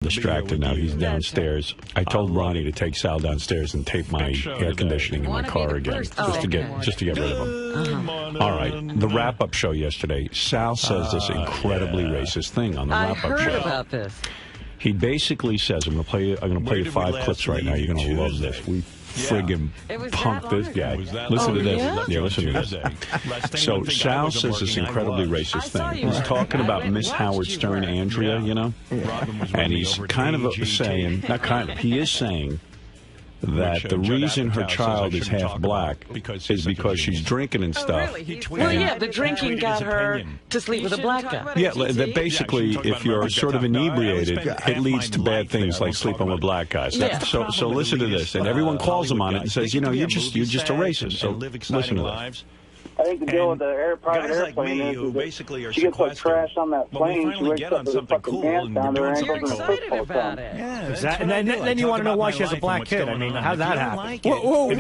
Distracted now. He's downstairs. I told Ronnie to take Sal downstairs and tape my air conditioning in my car again, just to get rid of him. All right. The wrap-up show yesterday. Sal says this incredibly racist thing on the wrap-up show. I heard about this. He basically says, "I'm going to play you 5 clips right now. You're going to love this. We friggin' punked this guy. Listen to this. Yeah, listen to this. So Sal says this incredibly racist thing. He's talking about Miss Howard Stern, Andrea, you know, and he's kind of saying, not kind of, he is saying that the reason her child is half black is because she's drinking and stuff. Well, yeah, the drinking got her to sleep with a black guy. Yeah, that basically, if you're sort of inebriated, it leads to bad things like sleeping with black guys. So listen to this, and everyone calls him on it and says, you know, you're just a racist. So listen to this. I think the deal with the private airplane is she gets like trash on that plane. She wakes up with her fucking pants down to her ankles and her football down. Yeah, exactly. And then you want to know why she has a black kid. I mean, how'd that happen? Whoa! Where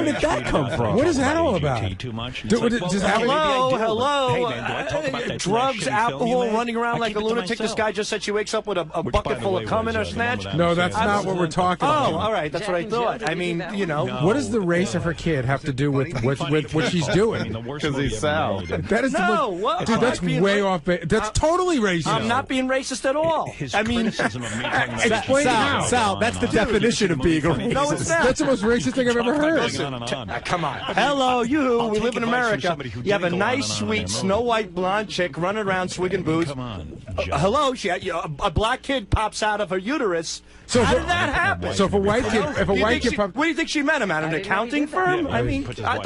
did that come from? What is that all about? Hello. Drugs, alcohol, running around like a lunatic. This guy just said she wakes up with a bucket full of cum in her snatch. No, that's not what we're talking about. Oh, all right. That's what I thought. I mean, you know. What does the race of her kid have to do with what she's doing? Because he's Sal. That is dude, that's way off. That's totally racist. I'm not being racist at all. I mean, explain Sal, that's the definition of being a racist. No, it's not. That's the most racist thing I've ever heard. Come on. Hello, you. We live in America. You have a nice, sweet, Snow White blonde chick running around swigging booze. Hello, a black kid pops out of her uterus. So how did that happen? So if a white kid, what do you think she meant? I'm at an accounting firm. I mean, I'm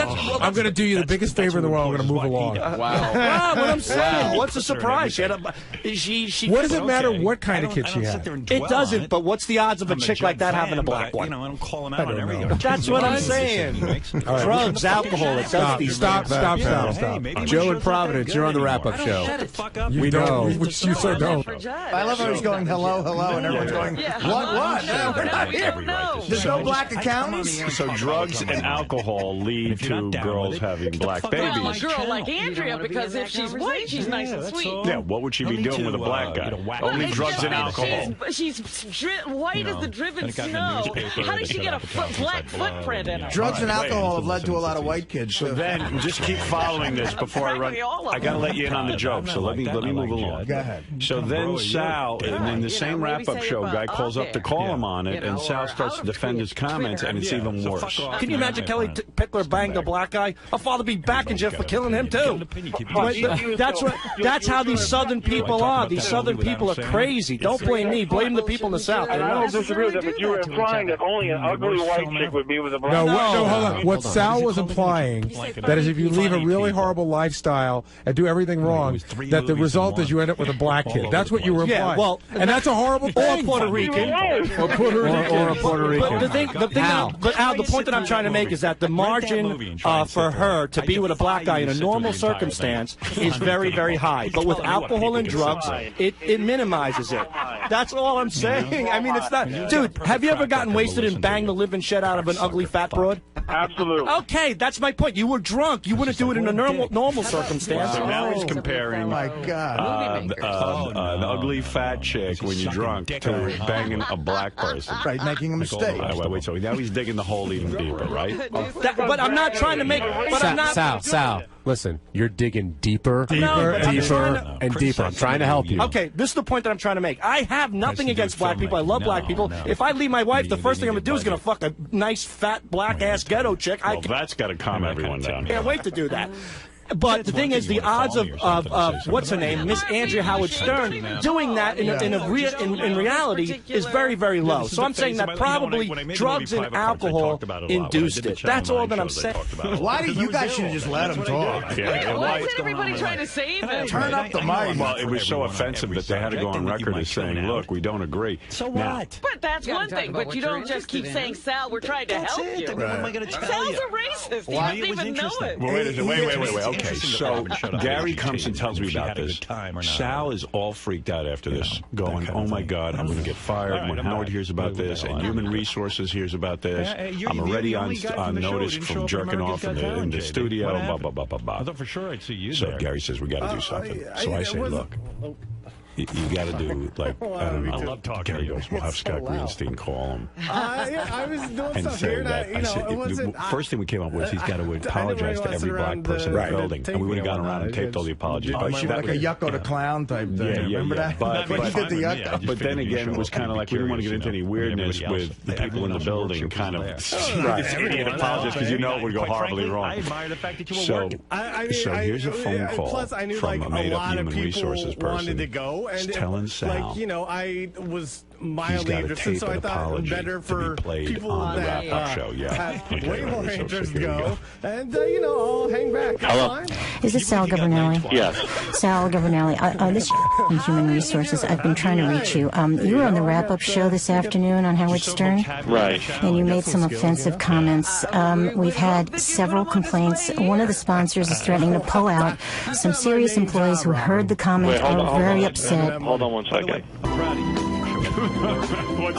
going to do you the biggest favor in the world. I'm going to move along. Wow. What I'm saying. What's the surprise? She had a. What does it matter what kind of kid she had? It doesn't. But what's the odds of a chick like that having a black one? I don't call him out on everything. That's what I'm saying. Drugs, alcohol. It does these. Stop. Joe in Providence, you're on the wrap-up show. We know. You so don't. I love how he's going hello, and everyone's going what? We're not here. There's no black accountants. So drugs and alcohol lead to girls having black babies. Well, a girl like Andrea, because if she's white, she's nice and sweet. Yeah, what would she be doing with a black guy? Only drugs and alcohol. She's white as the driven snow. How does she get a black footprint in her? Drugs and alcohol have led to a lot of white kids. So then, just keep following this before I run. I got to let you in on the joke, so let me move along. Go ahead. So then Sal, and in the same wrap-up show, guy calls up to call him on it, and Sal starts to defend his comments, and it's even worse. Can you imagine Kelly Pickler banged a black guy? Her father be back in jail for killing him too. That's how these Southern people are. These Southern people are crazy. Don't blame me. Blame the people in the South. I don't disagree with that, but you were implying that only an ugly white chick would be with a black guy. No, hold on. What Sal was implying, that is if you leave a really horrible lifestyle and do everything wrong, that the result is you end up with a black kid. That's what you were implying. Yeah, well, and that's a horrible thing. Or Puerto Rican. Or a Puerto Rican. But Al, the point that I'm trying to make is that the margin for her to be with a black guy in a normal circumstance is very, very high. But with alcohol and drugs, it minimizes it. That's all I'm saying. I mean, it's not. Dude, have you ever gotten wasted and banged the living shit out of an ugly fat broad? Absolutely. Okay, that's my point. You were drunk. You wouldn't do it in a normal circumstance. So now he's comparing Oh my God. the ugly fat chick when you're drunk to banging a black person. Right, making a mistake. Wait, so now he's digging the hole even deeper, right? But I'm not trying to make. But I'm not. Sal, listen, you're digging deeper and deeper. I'm trying to help you. Okay, this is the point that I'm trying to make. I have nothing against black people. I love black people. If I leave my wife, the first thing I'm going to do is going to fuck a nice, fat, black-ass ghetto chick. Well, that's got to calm everyone down. Can't wait to do that. But the thing is, the odds of what's her name, Miss Andrea Howard Stern, doing that in reality is very, very low. So I'm saying that probably drugs and alcohol induced it. That's all that I'm saying. Why do you guys should have just let him talk? Why is everybody trying to save him? Turn up the mic. Well, it was so offensive that they had to go on record as saying, look, we don't agree. So what? But that's one thing. But you don't just keep saying, Sal, we're trying to help you. What am I going to tell Sal's you? a racist. He doesn't even know it. Wait. Okay, so Gary comes and tells me about this. Sal is all freaked out after this, going, "Oh my God, I'm going to get fired." When Howard hears about this, and Human Resources hears about this, I'm already on notice from jerking off in the studio. Blah blah blah blah blah. I thought for sure I'd see you so there. Gary says we got to do something. So I say, look. You got to do, like, I don't know. I love talking Gary to you. goes, we'll have Scott Greenstein call him. I was doing And stuff say here that, I said, first thing we came up with, he's got to apologize to every black person in the building. And we would have gone around and taped all the apologies. Oh, she like a yucko to clown type thing. Remember that? But he did the yucko. But then again, it was kind of like we didn't want to get into any weirdness with the people in the building kind of apologize because you know it would go horribly wrong. I admire the fact that you were So working. here's a phone call from a made-up Human Resources person telling Sal, like, you know, I was mildly interested, so I thought better for people that have way more interest go. And, you know, I'll hang back. Hello. Is this Sal Governale? Yes. Sal Governale, this is Human Resources. I've been trying to reach you. You were on the wrap-up show this afternoon on Howard Stern. Right. And you made some offensive comments. We've had several complaints. One of the sponsors is threatening to pull out. Some serious employees who heard the comment are very upset. Hold on one second.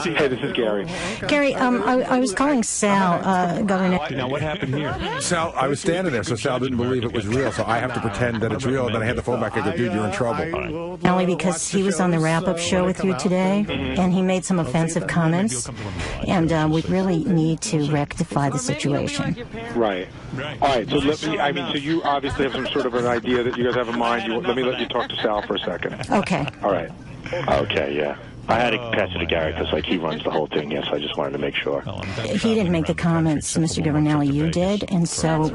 Hey, this is Gary. Gary, I was calling Sal, Governale. Now, what happened here? Sal, I was standing there, so Sal didn't believe it was real, so I have to pretend that it's real, and then I had the phone back and go, dude, you're in trouble. Only because he was on the wrap-up show with you today, and he made some offensive comments, and we really need to rectify the situation. Right. All right, so let me, so you obviously have some sort of an idea that you guys have in mind. Let me let you talk to Sal for a second. Okay. All right. Okay, yeah. I had to pass it to Gary because, like, he runs the whole thing. Yes, I just wanted to make sure. He didn't make the comments, Mr. Governale, you did, and so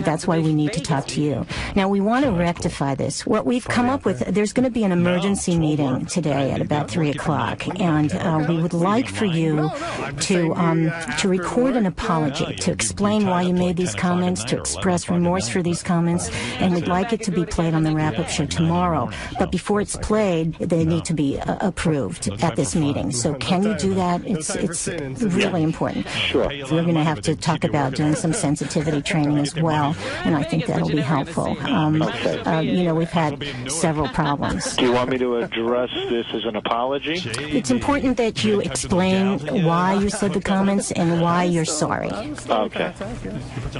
that's why we need to talk to you. Now, we want to rectify this. What we've come up with, there's going to be an emergency meeting today at about 3 o'clock, and we would like for you to record an apology, to explain why you made these comments, to express remorse for these comments, and we'd like it to be played on the wrap-up show tomorrow. But before it's played, they need to be approved at this meeting. So can you do that? It's really important. Sure. We're going to have to talk about doing some sensitivity training as well, and I think that'll be helpful. You know, we've had several problems. Do you want me to address this as an apology? It's important that you explain why you said the comments and why you're sorry. Okay.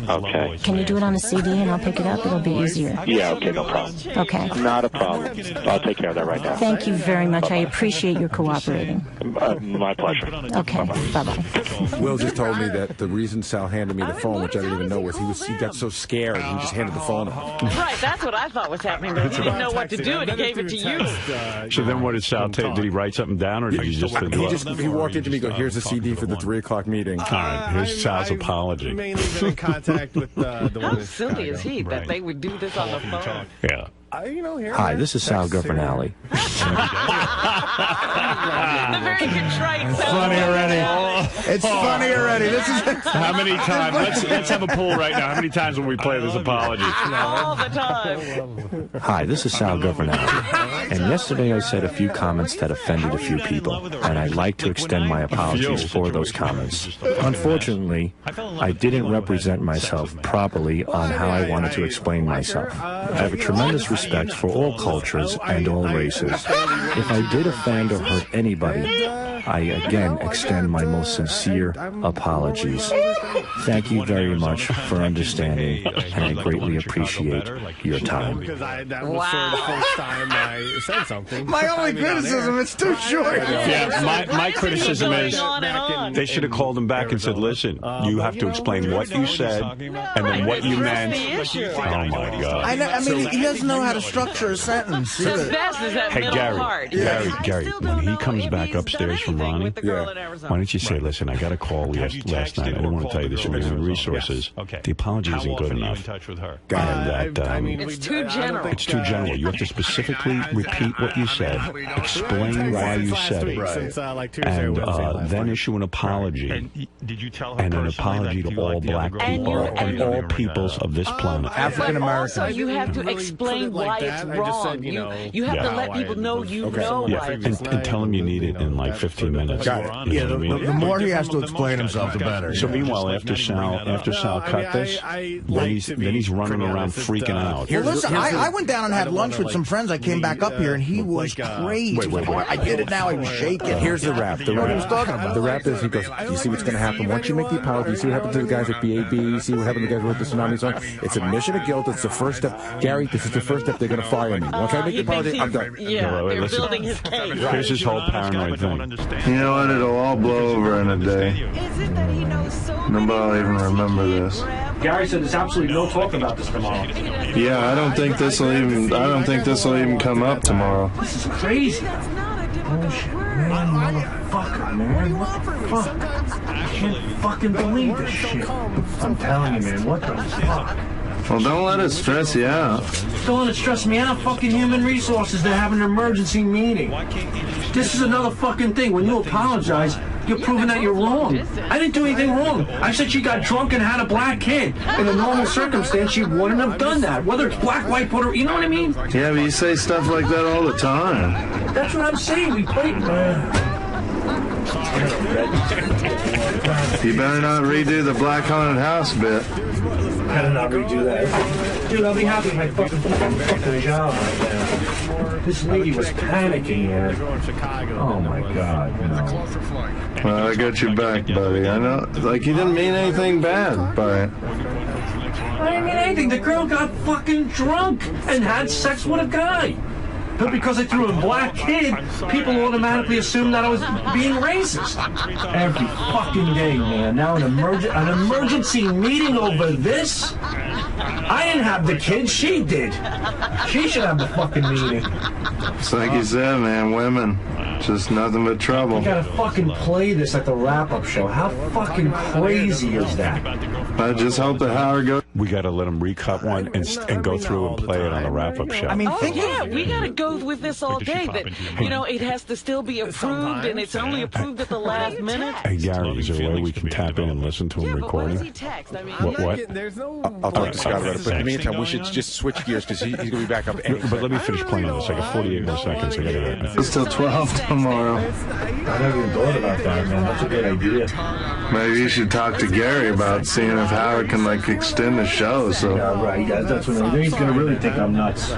Okay. Can you do it on a CD and I'll pick it up? It'll be easier. Yeah, okay, no problem. Okay. Not a problem. I'll take care of that right now. Thank you very much. I appreciate your cooperating. My pleasure. Okay. Bye-bye. Will just told me that the reason Sal handed me the phone, which I didn't even know, was he got so scared he just handed the phone to him. Right, that's what I thought was happening. He didn't know what to do, and he gave it to you. So then what did Sal take? Did he write something down, or did you just... He walked into me and go, here's a CD for the 3 o'clock meeting. All right, here's Sal's apology. Mainly been in contact with the one How silly is he that they would do this on the phone? Yeah. Hi, this is Sal Governale. The very contrite Sal. Funny already. It's funny already. This is how many times? Let's have a poll right now. How many times will we play this apology? All the time. Hi, this is Sal Governale. And yesterday I said a few comments that offended a few people, and I'd like to extend my apologies for those comments. Unfortunately, I didn't represent myself properly on how I wanted to explain myself. I have a tremendous respect for all cultures and all races. If I did offend or hurt anybody, I again extend my most sincere apologies. Thank you very much for understanding, and I greatly appreciate your time. That was sort of the first time I said something. my only criticism. It's too short. Yeah, my criticism is they should have called him back and said, listen, you have to explain what you said and then what you meant. Oh, my God. I mean, he doesn't know how to structure a sentence. The best is that middle part. Gary, when he comes back upstairs from Ronnie, why don't you say, listen, I got a call last night. I didn't want to tell you this. Human Resources. The apology isn't good enough. And it's too general. It's too general. You have to specifically repeat what you said, explain why you said it, and then issue an apology. And an apology to all black people and all peoples of this planet. African Americans. Also, you have to explain why it's wrong. You have to let people know you know why it's wrong. And tell them you need it in like 15 few minutes. Got it. Yeah, the more he has to explain himself, the better. So meanwhile, after Sal cut this, then he's running around freaking out. Well, listen, I went down and had lunch with some friends. I came back up here, and he was crazy. Wait. I get it now. He was shaking. Here's the rap. What he was talking about. The rap is, he goes, you see what's going to happen once you make the apology. You see what happened to the guys at BAB. You see what happened to the guys who wrote the Tsunami song. It's admission of guilt. It's the first step. Gary, this is the first step. They're going to fire me. Once I make the apology, I'm done. Yeah, they're building his case. Here's his whole paranoid thing. You know what? It'll all blow over in a day. Is it that he knows so Nobody will even remember this. Gary said there's absolutely no talk about this tomorrow. Yeah, I don't think this will even come up tomorrow. This is crazy. Bullshit, man, motherfucker, man. What the fuck? I can't fucking believe this shit. I'm telling you, man, what the fuck? Well, don't let it stress you out. Don't let it stress me out. Fucking human resources, they're having an emergency meeting. This is another fucking thing. When you apologize, you're proving that you're wrong. I didn't do anything wrong. I said she got drunk and had a black kid. In a normal circumstance, she wouldn't have done that. Whether it's black, white, Puerto Rican, you know what I mean? Yeah, but you say stuff like that all the time. That's what I'm saying. We played. You better not redo the Black Haunted House bit. Better not redo that. Dude, I'll be happy if I fucking job right now. This lady was panicking, man. Oh my God. No. Well, I got your back, buddy. I know, like, you didn't mean anything bad by it. I didn't mean anything. The girl got fucking drunk and had sex with a guy. But because I threw a black kid, people automatically assume that I was being racist. Every fucking day, man. Now an emergency meeting over this? I didn't have the kid, she did. She should have the fucking meeting. It's like you said, man, women, just nothing but trouble. You gotta fucking play this at the wrap-up show. How fucking crazy is that? I just hope that Howard goes. We got to let him recut one and go through and play it on the wrap-up show. I mean, we got to go with this all day. That it has to still be approved, and it's only approved at the last minute. Hey, Gary, is there a way we can tap in and listen to him recording? What? I'll talk to Scott about it. But in the meantime, we should just switch gears because he's going to be back up. But let me finish playing on this. I got 48 more seconds. I got to It's till 12 tomorrow. I never even thought about that, man. That's a good idea. Maybe you should talk to Gary about seeing if Howard can, like, extend the show. So. Yeah, right. That's what he's going to really think I'm nuts.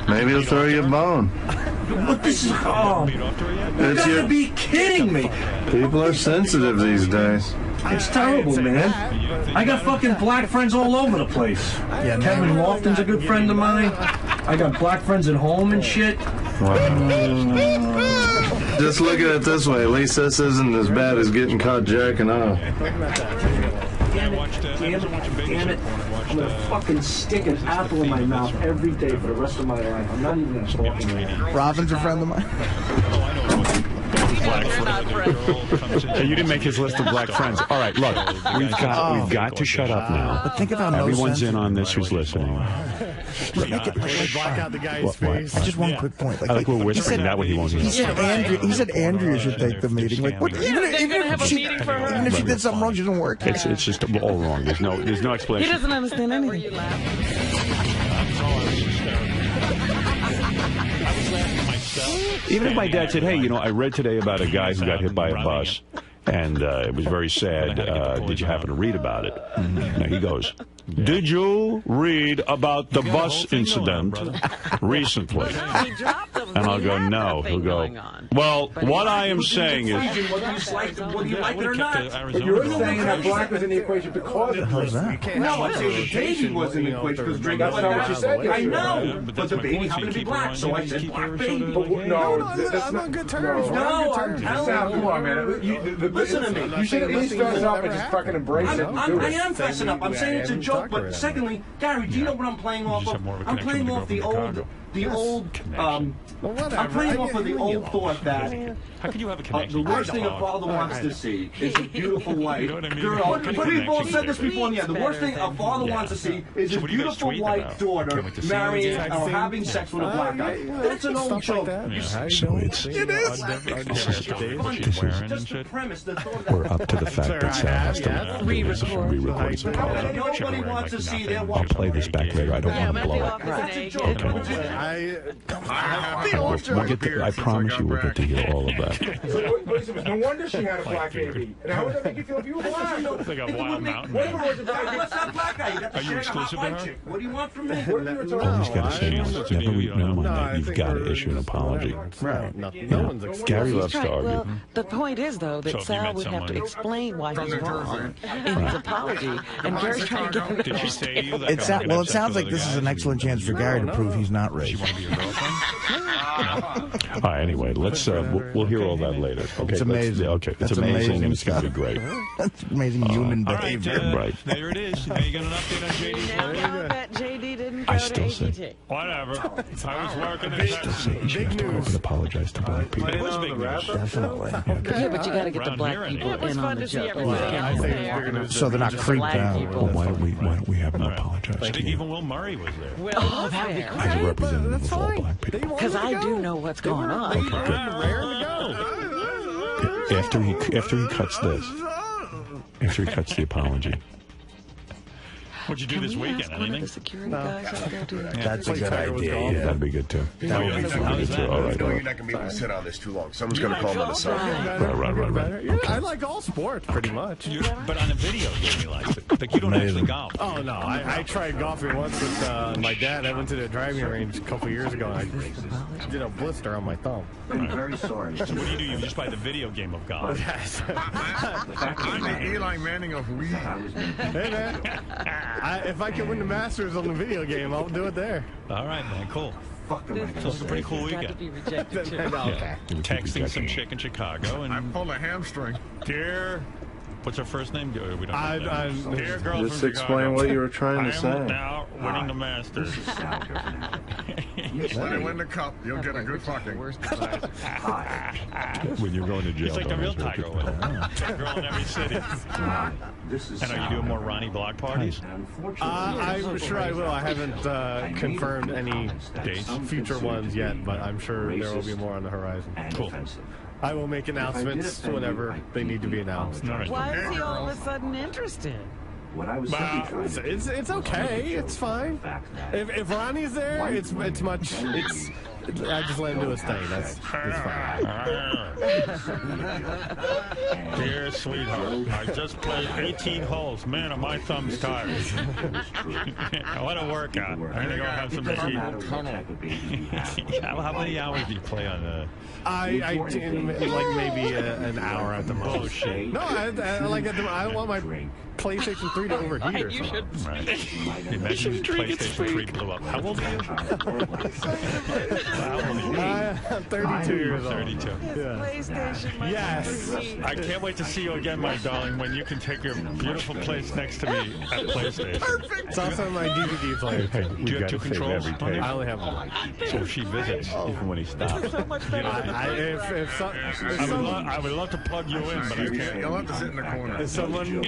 Maybe he'll throw you a bone. What this is? Oh, you gotta be kidding me. People are sensitive these days. It's terrible, man. I got fucking black friends all over the place. Yeah, Kevin Lofton's a good friend of mine. I got black friends at home and shit. Wow. Just look at it this way. At least this isn't as bad as getting caught jacking off. Damn it. I'm going to fucking stick an apple in my mouth every day for the rest of my life. I'm not even going to talk anymore. Robin's a friend of mine. Hey, you didn't make his list of black friends. All right, look, we've got to shut up now. But think about everyone's in on this who's listening. Black out the guy's face. Just one quick point. Like we're whispering that what he wants to say. He said Andrea should take the meeting. Like, what? Even if she did something wrong, she doesn't work. It's just all wrong. There's no explanation. He doesn't understand anything. Even if my dad said, hey, I read today about a guy who got hit by a bus, and it was very sad. Did you happen to read about it? Now he goes, did you read about the bus incident recently? And I'll go, no. He'll go, well, what I am saying is... Whether you like it or not. But you're saying that black was in the equation because of Drake. No, I'm saying the baby was in the equation because Drake. That's not what you said. I know, but the baby happened to be black, so I said black baby. No, that's not good terms. No, I'm telling you. Come on, man. Listen to me. You should at least dress up and just fucking embrace it and do it. I am dressing up. I'm saying it's a joke. But secondly, Gary, do you know what I'm playing off of? I'm playing off the old I'm playing off of the old thought that how can you have a connection? The worst thing a father wants to see is a beautiful white girl. People have said this before. Yeah, the worst thing a father wants to see is a beautiful white daughter marrying or having sex with a black guy. That's an old joke. So it is. We're up to the fact that Sal has to re-record his apology. Nobody wants to see their I'll play this back later. I don't want to blow it. Okay. I promise you we'll get to hear all of that. No wonder she had a black baby. And how would that make you feel if you were black? It's like a wild mountain. What if it was a black baby? What's that black guy? You got to Are you exclusive to her? What do you want from me? What are you All he's got to say is, never mind that, you've got to issue an apology. Right. No one's exclusive. Gary loves to argue. Well, the point is, though, that Sal would have to explain why he's wrong in his apology, and Gary's trying to get him to Did she say to you? It sounds like this is an excellent chance for Gary to prove he's not racist. Want to be your girlfriend? All right, anyway, let's we'll hear all that later. Okay, It's amazing. Okay, it's amazing, and it's going to be great. That's amazing human behavior. Right. There it is. Now you got an update on JD's Now life? that JD didn't go I to still say, AGT. Whatever. I was working at still say she has to go and apologize to black people. But it was big news. Definitely. Yeah, but you got to get the Around black here, people anyway. in on the joke. So they're not creeped out. Well, why don't we have him apologize I to think you even Will Murray was there. Oh, that'd be as a great. representative of all black people? Because I do know what's going on. Okay, good. After he cuts this, after he cuts the apology. What'd you do this weekend? One of Anything? the security guys to go do that. That's a good idea. Yeah, that'd be good too. That would be That'd be fun. good too. All right, all You're right. not going to be able to sit on this too long. Someone's going to call him on the side. Right. Yeah, I like all sports pretty much. But on a video game, you like it. Like you don't actually golf. Oh no, I tried golfing once with my dad. I went to the driving range a couple years ago. And I did a blister on my thumb. I'm very sorry. So what do? You just buy the video game of golf. Yes. I'm the Eli Manning of weed. Hey man, if I can win the Masters on the video game, I'll do it there. All right, man. Cool. So it's a pretty cool Got to weekend. be rejected too. Yeah. Texting some chick in Chicago I and pulled a hamstring. dear, what's her first name? We don't know. Dear girl Just from explain Chicago, what you were trying to I am say. now winning the Masters. When you win the cup, you'll get a good fucking. When you're going to jail. It's like the don't real ask me Tiger to- Woods. Girl in every city. And are you doing more Ronnie block parties? I'm sure I will. I haven't confirmed any Dates? future ones yet, but I'm sure there will be more on the horizon. Cool. I will make announcements whenever they need to be announced. All right. Why is he all of a sudden interested? It's okay. It's fine. If Ronnie's there, it's much. I just let him do his thing. That's fine. Dear sweetheart, I just played 18 holes. Man, are my thumbs tired. What a workout. I'm going to go have some tea. How many hours do you play on the... I like maybe an hour at the most. Bullshit. No, I want my PlayStation 3 to overheat or something. Right. Imagine PlayStation 3 blew up. How old are you? How old are you? I'm 32 years old. 32. PlayStation. Yes. I can't wait to see you again, my darling, when you can take your beautiful place next to me at PlayStation. It's also my DVD player. Do you have two controls? I only have one. So if she visits, even when he stops. So much better. I would love to plug you in, but I can't. You'll have to sit in the corner. If someone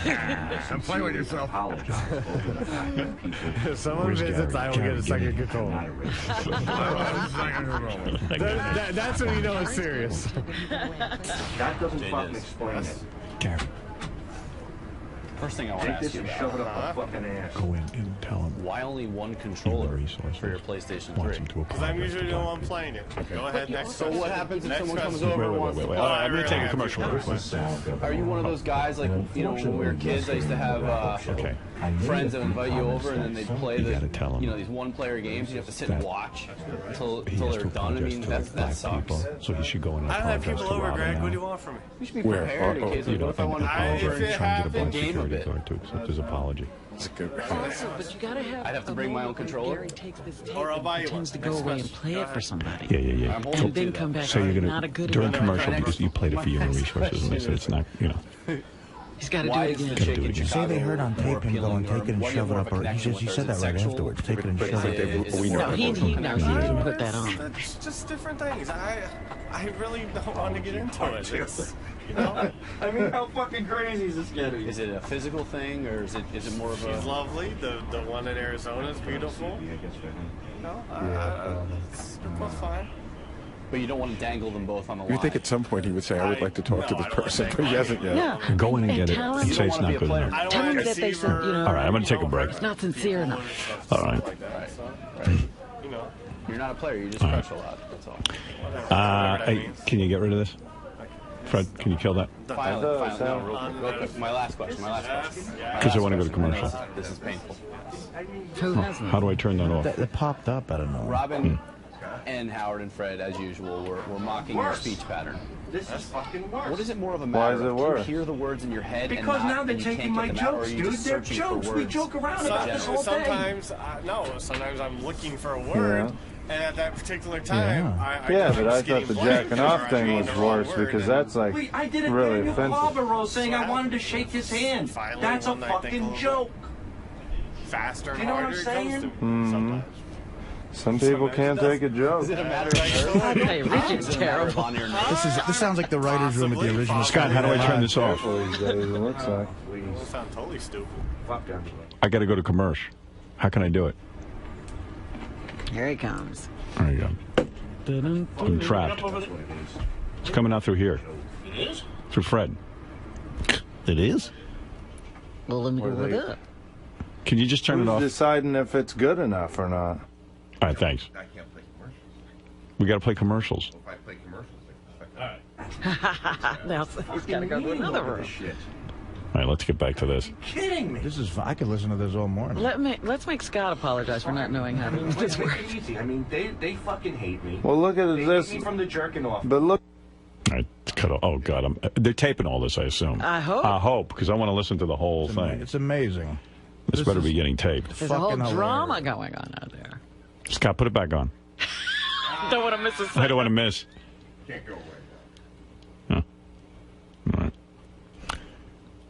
And play with yourself. if someone visits, I will get a second controller. That's when you know it's serious. That doesn't fucking explain it. Gary, First thing I want to ask you Shove it about, up the fucking ass. go in and tell him. why only one controller for your PlayStation 3? Because I'm usually the one playing it. Go ahead, next. So what happens if someone comes question. over and wants to Wait. I'm going to take a commercial break. Are you one of those guys, like, you know, when we were kids, I used to have friends that would invite you over and then they'd play these one-player games. You have to sit and watch until they're done. I mean, that sucks. So he should go in and I don't have apologize people to over, Rob Greg. now. What do you want from me? You should be prepared in case, like, what if I want to Apologize. go over and Try and get a black game a security bit? guard to accept his apology. But you gotta have. I'd have to bring my own moment where controller. Gary takes this tape Or I'll and buy you pretends one. to go Next away and question. play Go it for ahead. somebody. Yeah. I'm holding And then to come that. back. So you're not a going to, good during enough. commercial, because you played it for human resources, and they said it's not, you know. He's got to do Why it is the again. chick in You say Chicago they heard on more tape him go and appealing, take it and or shove it more of up, a or connection he with said her? that Is it right sexual? afterwards. Take it and shove it. We know. No, he knows. He didn't put that on. It's just different things. I really don't want to get into it. It's, you know, I mean, how fucking crazy is this getting? Is it a physical thing, or is it more of a... she's lovely. The one in Arizona is beautiful. No, it's both fine. But you don't want to dangle them both on the line. You think at some point he would say, I would like to talk to this person, but he hasn't yet. Yeah. Go in and get it tell and him- say it's not good enough. Tell him that they said, you know. All right, I'm going to take a break. It's not sincere enough. All right. You know, You're not a player. You just crush a lot. That's all. Hey, can you get rid of this? Fred, can you kill that? Finally, no, real quick. My last question. Because I want to go to commercial. This is painful. How do I turn that off? That popped up. I don't know. Robin and Howard and Fred, as usual, were mocking your speech pattern. This is fucking worse. What is it more of a matter? Why is it of worse? You hear the words in your head because and now they're taking my jokes, dude. They're jokes. We joke around about this all day. Sometimes, sometimes I'm looking for a word. And at that particular time, but I thought the jacking off thing was worse because that's like I did a really Daniel offensive. Barbaro saying I wanted to shake his hand. That's a fucking joke. Faster and you know what I'm harder saying? Some people can't take a joke. Is it a matter of Okay, Richard's terrible. This sounds like the writers' room at the original. Scott, how do I turn this off? It looks like. You sound totally stupid. I got to go to commercial. How can I do it? Here he comes. There you go. I'm trapped. It's coming out through here. It is? Through Fred. It is? Well, let me go look up. Can you just turn it off? Who's deciding if it's good enough or not? All right, thanks. I can't play commercials. We got to play commercials. If I play commercials, all right. Now he's got to go to another room. All right, let's get back to this. Kidding me? This is. I could listen to this all morning. Let's make Scott apologize for not knowing how to do this work. Easy. I mean, they fucking hate me. Well, look at They this. hate me from the jerking off. But look. All right, cut off. Oh, God. They're taping all this, I assume. I hope. I hope, because I want to listen to the whole thing. It's amazing. This better be getting taped. There's a whole drama going on out there. Scott, put it back on. Don't want to miss a second. I don't want to miss. Can't go away. Huh. All right.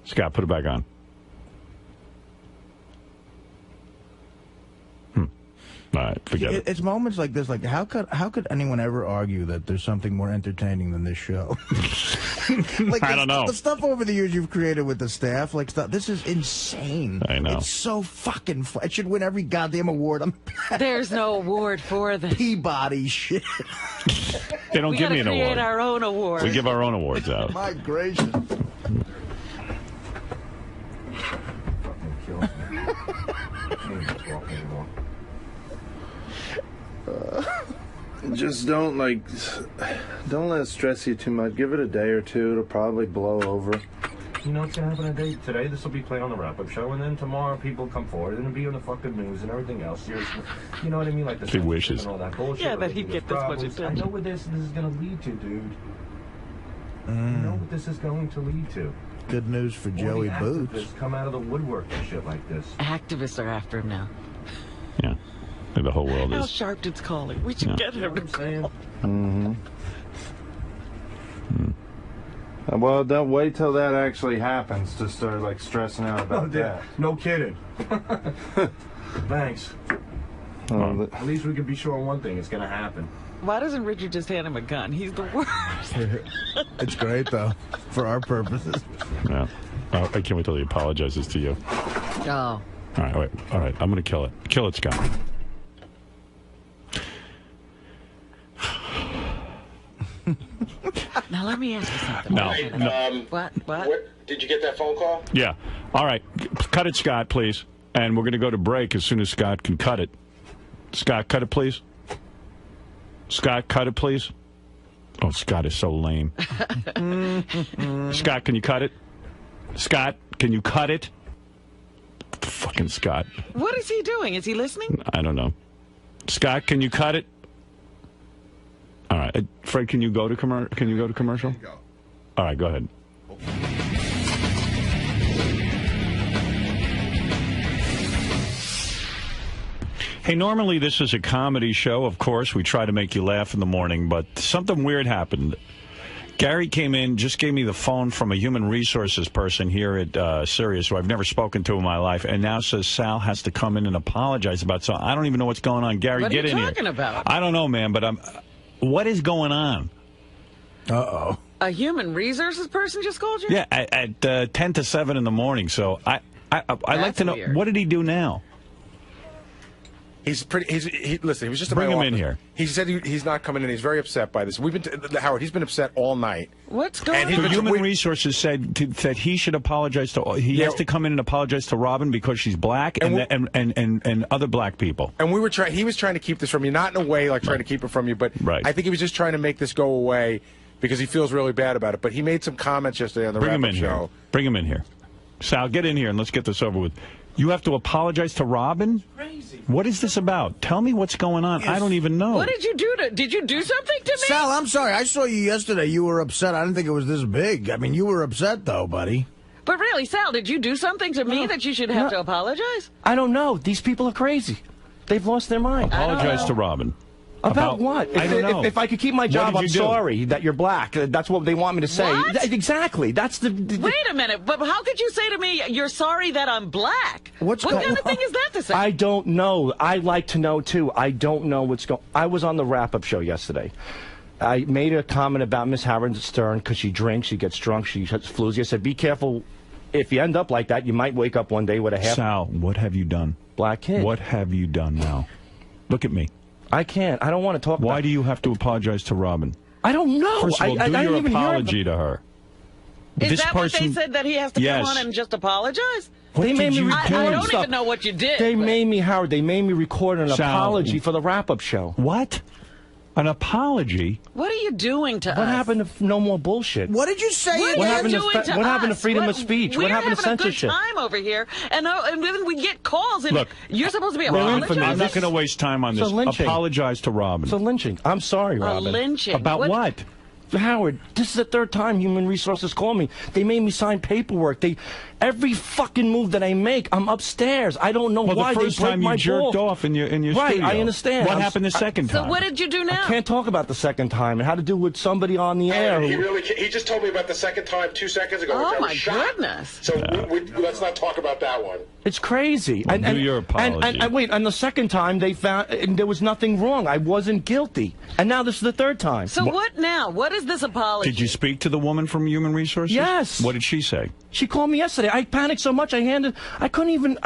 Scott, put it back on. All right, forget it. It's moments like this, like how could anyone ever argue that there's something more entertaining than this show? Like I don't know. The stuff over the years you've created with the staff, like stuff. This is insane. I know. It's so fucking fun. It should win every goddamn award. There's no award for this. Peabody shit. They don't give me an We award. create our own award. We give our own awards out. My gracious. Just don't let it stress you too much. Give it a day or two. It'll probably blow over. You know what's gonna happen today? Today this will be played on the wrap-up show, and then tomorrow people come forward, and it'll be on the fucking news and everything else. Seriously, you know what I mean? Like the He wishes. and all that bullshit. Yeah, that he'd there's get this much problems. attention. I know what this is gonna lead to, dude. You know what this is going to lead to. Good news for Joey All the Boots. activists come out of the woodwork and shit like this. Activists are after him now. Yeah. The whole world Al is. Sharpton's calling. We should get him to call. Mm-hmm. Well, don't wait till that actually happens to start like stressing out about that. No kidding. Thanks. At least we can be sure on one thing: it's gonna happen. Why doesn't Richard just hand him a gun? He's the worst. It's great though, for our purposes. Yeah. Oh, I can't wait till he apologizes to you. Oh. All right, wait. All right, I'm going to kill it. Kill it, Scott. Now let me ask you something. No. What? Did you get that phone call? Yeah. All right. Cut it, Scott, please. And we're going to go to break as soon as Scott can cut it. Scott, cut it, please. Scott, cut it, please. Oh, Scott is so lame. Scott, can you cut it? Scott, can you cut it? Fucking Scott. What is he doing? Is he listening? I don't know. Scott, can you cut it? All right. Fred, can you go to commercial? All right, go ahead. Hey, normally this is a comedy show. Of course, we try to make you laugh in the morning, but something weird happened. Gary came in, just gave me the phone from a human resources person here at Sirius, who I've never spoken to in my life, and now says Sal has to come in and apologize about something. I don't even know what's going on. Gary, get in here. What are you talking about? I don't know, man, but what is going on? Uh-oh. A human resources person just called you? Yeah, at 10 to 7 in the morning. So I'd like to know, weird. what did he do now? Listen, he was just bring him in here. He said he's not coming in. He's very upset by this. Howard, he's been upset all night. What's going on? The Human Resources said that he should apologize to. He has to come in and apologize to Robin because she's black and other black people. And we were trying. He was trying to keep this from you, not in a way like trying to keep it from you, but I think he was just trying to make this go away because he feels really bad about it. But he made some comments yesterday on the wrap-up show. Bring him in here. Sal, get in here and let's get this over with. You have to apologize to Robin? Crazy. What is this about? Tell me what's going on. I don't even know. What did you do did you do something to me? Sal, I'm sorry. I saw you yesterday. You were upset. I didn't think it was this big. I mean, you were upset, though, buddy. But really, Sal, did you do something to me that you should have to apologize? I don't know. These people are crazy. They've lost their mind. Apologize to Robin. About what? I don't know. If I could keep my job, I'm sorry that you're black. That's what they want me to say. Exactly. That's the... Wait a minute. But how could you say to me, you're sorry that I'm black? What kind of thing is that to say? I don't know. I like to know, too. I don't know what's going... I was on the wrap-up show yesterday. I made a comment about Miss Howard Stern because she drinks, she gets drunk, she has flus. I said, be careful. If you end up like that, you might wake up one day with a half... Sal, what have you done? Black kid. What have you done now? Look at me. I can't. I don't want to talk about it. Why do you have to apologize to Robin? I don't know. First of all, do your apology to her. Is that what they said, that he has to come on and just apologize? They made me record I don't even know what you did. They made me, Howard, they made me record an apology for the wrap-up show. What? An apology? What are you doing to us? What happened to No More Bullshit? What did you say? What happened to freedom of speech? What happened to censorship? We're having a good time over here, and then we get calls, and look, you're supposed to be apologizing. I'm not going to waste time on this. Apologize to Robin. It's a lynching. I'm sorry, Robin. A lynching? About what? Howard, this is the third time Human Resources called me. They made me sign paperwork. Every fucking move that I make, I'm upstairs. I don't know why they break my balls. The first time you jerked off in your studio. Right, I understand. What happened the second time? So what did you do now? I can't talk about the second time. It had to do with somebody on the air. He just told me about the second time 2 seconds ago. Oh, my goodness. So let's not talk about that one. It's crazy. Well, do your apology. And wait, and the second time they found there was nothing wrong. I wasn't guilty. And now this is the third time. So what now? What is this apology? Did you speak to the woman from Human Resources? Yes. What did she say? She called me yesterday. I panicked so much I couldn't even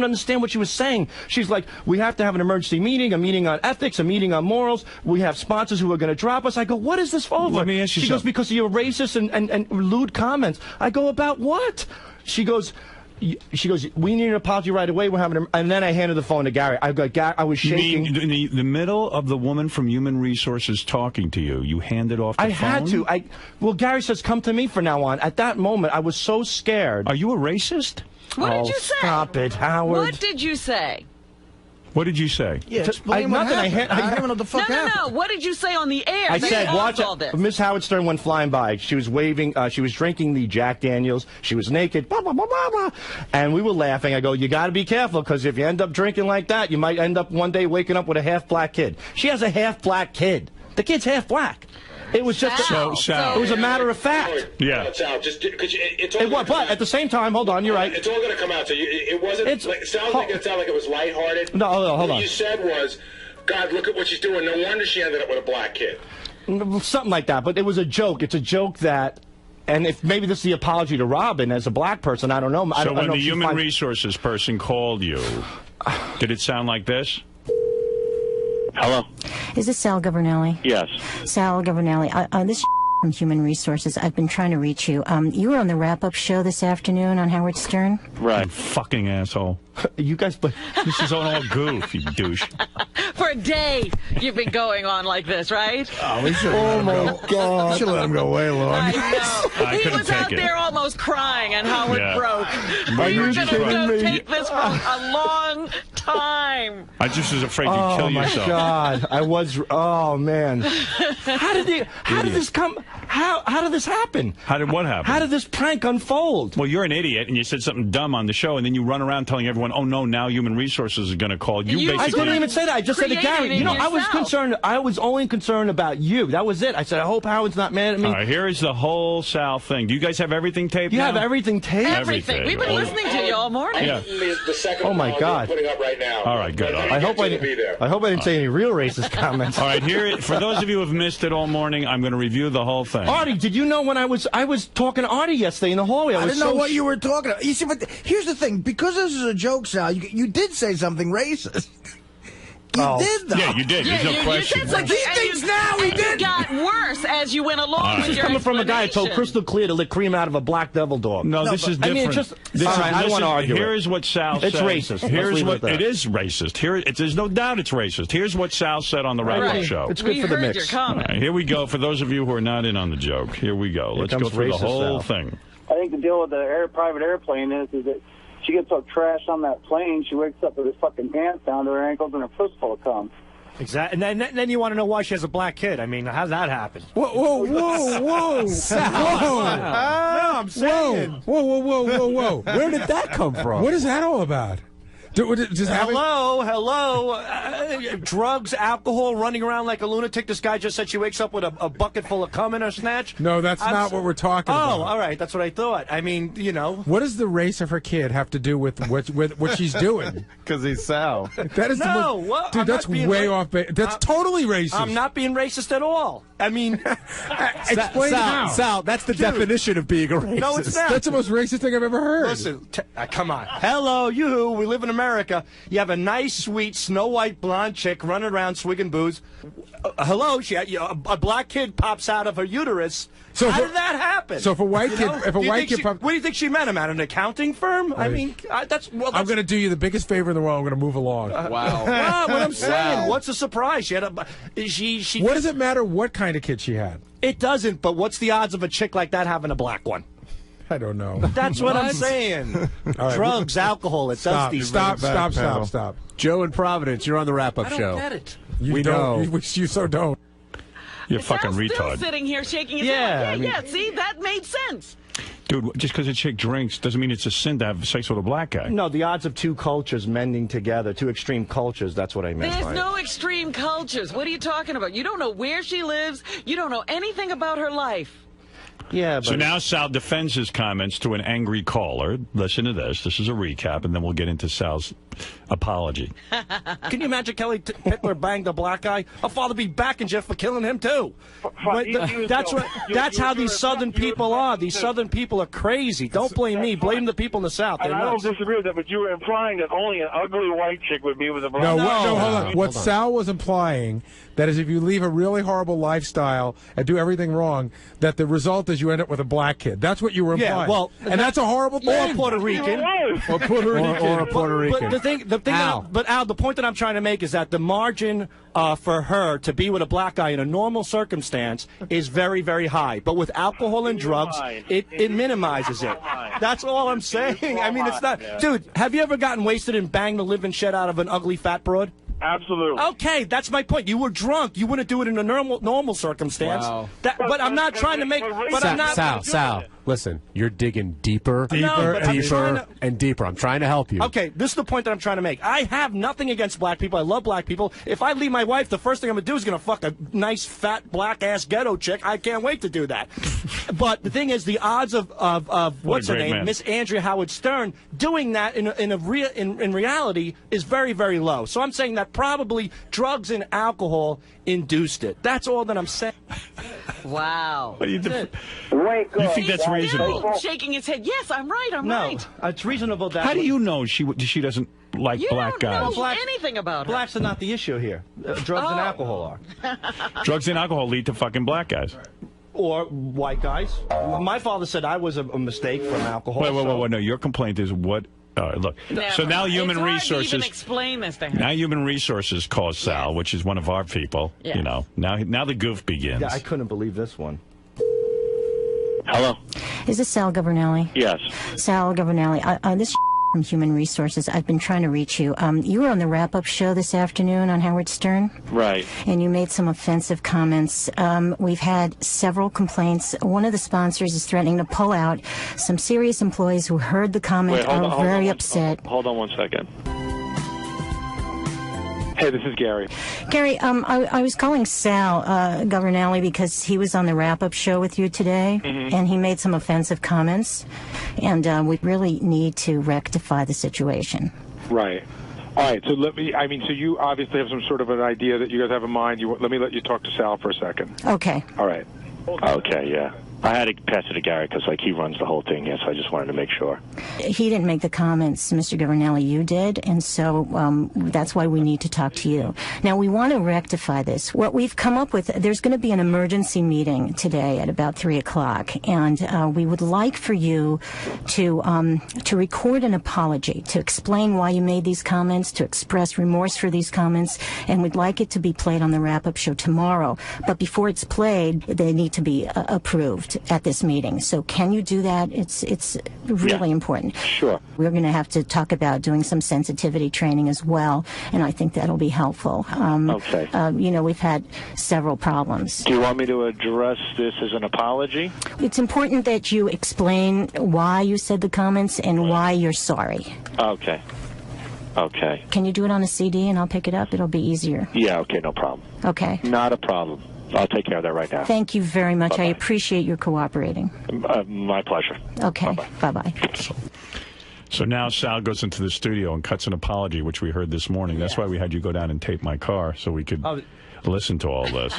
understand what she was saying. She's like, we have to have an emergency meeting, a meeting on ethics, a meeting on morals. We have sponsors who are going to drop us. I go, what is this for? Let me ask you something. She goes, because of your racist and lewd comments. I go, about what? She goes, we need an apology right away. We're having, and then I handed the phone to Gary. I was shaking. You mean in the middle of the woman from Human Resources talking to you, you handed off the phone? I had to. Well, Gary says, come to me from now on. At that moment, I was so scared. Are you a racist? What did you say? Stop it, Howard. What did you say? What did you say? Yeah, explain what happened. I don't know what the fuck happened. No. What did you say on the air? I said, watch it. Miss Howard Stern went flying by. She was waving. She was drinking the Jack Daniels. She was naked. Blah, blah, blah, blah, blah. And we were laughing. I go, you got to be careful, because if you end up drinking like that, you might end up one day waking up with a half-black kid. She has a half-black kid. The kid's half-black. It was just Sal. It was a matter of fact. Yeah. Sal, just because it's all. But at the same time, hold on, you're right. It's all going to come out. So it wasn't. It sounds like it was lighthearted. No, hold on. What you said was, God, look at what she's doing. No wonder she ended up with a black kid. Something like that. But it was a joke. It's a joke that. And if maybe this is the apology to Robin as a black person, I don't know. So when the Human Resources person called you, did it sound like this? Hello? Is this Sal Governale? Yes. Sal Governale. This is from Human Resources. I've been trying to reach you. You were on the wrap-up show this afternoon on Howard Stern? Right. You fucking asshole. You guys... This is all goof, you douche. For a day, you've been going on like this, right? Oh, we should my God. We should let him go way long. I know. He was out there almost crying, and Howard broke. We were going to take this for a long time. I just was afraid you'd kill yourself. Oh, my God. I was... Oh, man. How did this come... How did this happen? How did what happen? How did this prank unfold? Well, you're an idiot, and you said something dumb on the show, and then you run around telling everyone, oh, no, now Human Resources is going to call. I didn't even say that. I just said to Gary, you know, I was concerned. I was only concerned about you. That was it. I said, I hope Howard's not mad at me. All right, here is the whole Sal thing. Do you guys have everything taped You now? have everything taped? Everything. We've been listening to you all morning. Yeah. The second oh, my God. putting up right now. All right, good. I hope I didn't say any real racist comments. All right, here, for those of you who have missed it all morning, I'm going to review the whole thing. Artie, did you know when I was talking to Artie yesterday in the hallway? I didn't know what you were talking about. You see, but here's the thing. Because this is a joke, Sal, you did say something racist. You did, though. Yeah, you did. There's no question. You did something. He thinks now he did. It got worse as you went along with This is your coming from a guy who told crystal clear to lick cream out of a black devil dog. No, this is different. I mean, I don't want to argue. Here's what Sal said. It's racist. Here's what it is racist. There's no doubt it's racist. Here's what Sal said on the wrap-up show. It's good for the mix. All right, here we go. For those of you who are not in on the joke, here we go. Let's go through the whole thing. I think the deal with the private airplane is that she gets so trashed on that plane, she wakes up with her fucking pants down to her ankles and her puss full of cum. Exactly. And then you want to know why she has a black kid. I mean, how's that happen? Whoa. I'm saying. Whoa. Where did that come from? What is that all about? Hello. Drugs, alcohol, running around like a lunatic. This guy just said she wakes up with a bucket full of cum in her snatch. No, that's not what we're talking about. Oh, all right. That's what I thought. I mean, you know. What does the race of her kid have to do with what she's doing? Because he's Sal. That is dude, that's way off base. That's totally racist. I'm not being racist at all. I mean, explain how. Sal, that's the definition of being a racist. No, it's not. That's the most racist thing I've ever heard. Listen, come on. Hello, you. We live in America. You have a nice, sweet, Snow White blonde chick running around swigging booze. Hello, a black kid pops out of her uterus. So how did that happen? So if a white kid, what do you think she meant? I'm at an accounting firm. I mean, that's. I'm going to do you the biggest favor in the world. I'm going to move along. Wow. What I'm saying. What's the surprise? She had a. She. What does it matter what kind of kid she had? It doesn't. But what's the odds of a chick like that having a black one? I don't know. That's what I'm saying. Right. Drugs, alcohol, it does these things. Stop. Joe in Providence, you're on the wrap-up show. I don't get it. We know. You so don't. You're fucking retard. Still sitting here shaking his head. Yeah, see, that made sense. Dude, just because a chick drinks doesn't mean it's a sin to have sex with a black guy. No, the odds of two cultures mending together, two extreme cultures, that's what I meant. There's no extreme cultures. What are you talking about? You don't know where she lives. You don't know anything about her life. Yeah, but so now Sal defends his comments to an angry caller. Listen to this. This is a recap, and then we'll get into Sal's apology. Can you imagine Kelly Hitler banged a black guy? I'll father be back in jail for killing him, too. That's how these Southern people are. These Southern people are crazy. Don't blame me. Blame the people in the South. I don't disagree with that, but you were implying that only an ugly white chick would be with a black guy. No, hold on. What Sal was implying, that is if you leave a really horrible lifestyle and do everything wrong, that the result is you end up with a black kid. That's what you were implying. Yeah, well, and that's a horrible thing. Or Puerto Rican. Or Puerto Rican. But Al, the point that I'm trying to make is that the margin for her to be with a black guy in a normal circumstance is very, very high. But with alcohol and drugs, it minimizes it. That's all I'm saying. I mean, it's not. Dude, have you ever gotten wasted and banged the living shit out of an ugly fat broad? Absolutely. Okay, that's my point. You were drunk. You wouldn't do it in a normal circumstance. Wow. But I'm not trying to make. But I'm not. Sal, listen. You're digging deeper, and deeper. I'm trying to help you. Okay, this is the point that I'm trying to make. I have nothing against black people. I love black people. If I leave my wife, the first thing I'm gonna do is gonna fuck a nice fat black ass ghetto chick. I can't wait to do that. But the thing is, the odds of what's her name, Miss Andrea Howard Stern, doing that in reality is very, very low. So I'm saying that probably drugs and alcohol induced it. That's all that I'm saying. Wow. You think that's reasonable? Shaking his head. Yes, I'm right. I'm right. No, it's reasonable. That How do you know she doesn't like black guys? You don't know anything about her. Blacks are not the issue here. Drugs and alcohol are. Drugs and alcohol lead to fucking black guys. Or white guys. My father said I was a mistake from alcohol. Wait. No, your complaint is what? Look. So now Human Resources. To even explain this to him. Now Human Resources calls Sal, which is one of our people. Yes. You know. Now the goof begins. Yeah, I couldn't believe this one. Hello. Is this Sal Governale? Yes. Sal Governale. This from Human Resources. I've been trying to reach you. You were on the wrap-up show this afternoon on Howard Stern. Right. And you made some offensive comments. We've had several complaints. One of the sponsors is threatening to pull out. Some serious employees who heard the comment are very upset. Hold on 1 second. Hey, this is Gary. Gary, I was calling Sal Governale because he was on the wrap-up show with you today, and he made some offensive comments, and we really need to rectify the situation. Right. All right, so so you obviously have some sort of an idea that you guys have in mind. Let me let you talk to Sal for a second. Okay. All right. Okay, yeah. I had to pass it to Gary because, like, he runs the whole thing here, so I just wanted to make sure. He didn't make the comments, Mr. Governale, you did, and so that's why we need to talk to you. Now, we want to rectify this. What we've come up with, there's going to be an emergency meeting today at about 3 o'clock, and we would like for you to record an apology, to explain why you made these comments, to express remorse for these comments, and we'd like it to be played on the wrap-up show tomorrow. But before it's played, they need to be approved at this meeting. So can you do that? It's really important. Sure. We're going to have to talk about doing some sensitivity training as well, and I think that'll be helpful. Okay. You know, we've had several problems. Do you want me to address this as an apology? It's important that you explain why you said the comments and why you're sorry. Okay. Okay. Can you do it on a CD and I'll pick it up? It'll be easier. Yeah, okay, no problem. Okay. Not a problem. I'll take care of that right now. Thank you very much. Bye-bye. I appreciate your cooperating. My pleasure. Okay. Bye-bye. So now Sal goes into the studio and cuts an apology, which we heard this morning. That's why we had you go down and tape my car so we could listen to all this.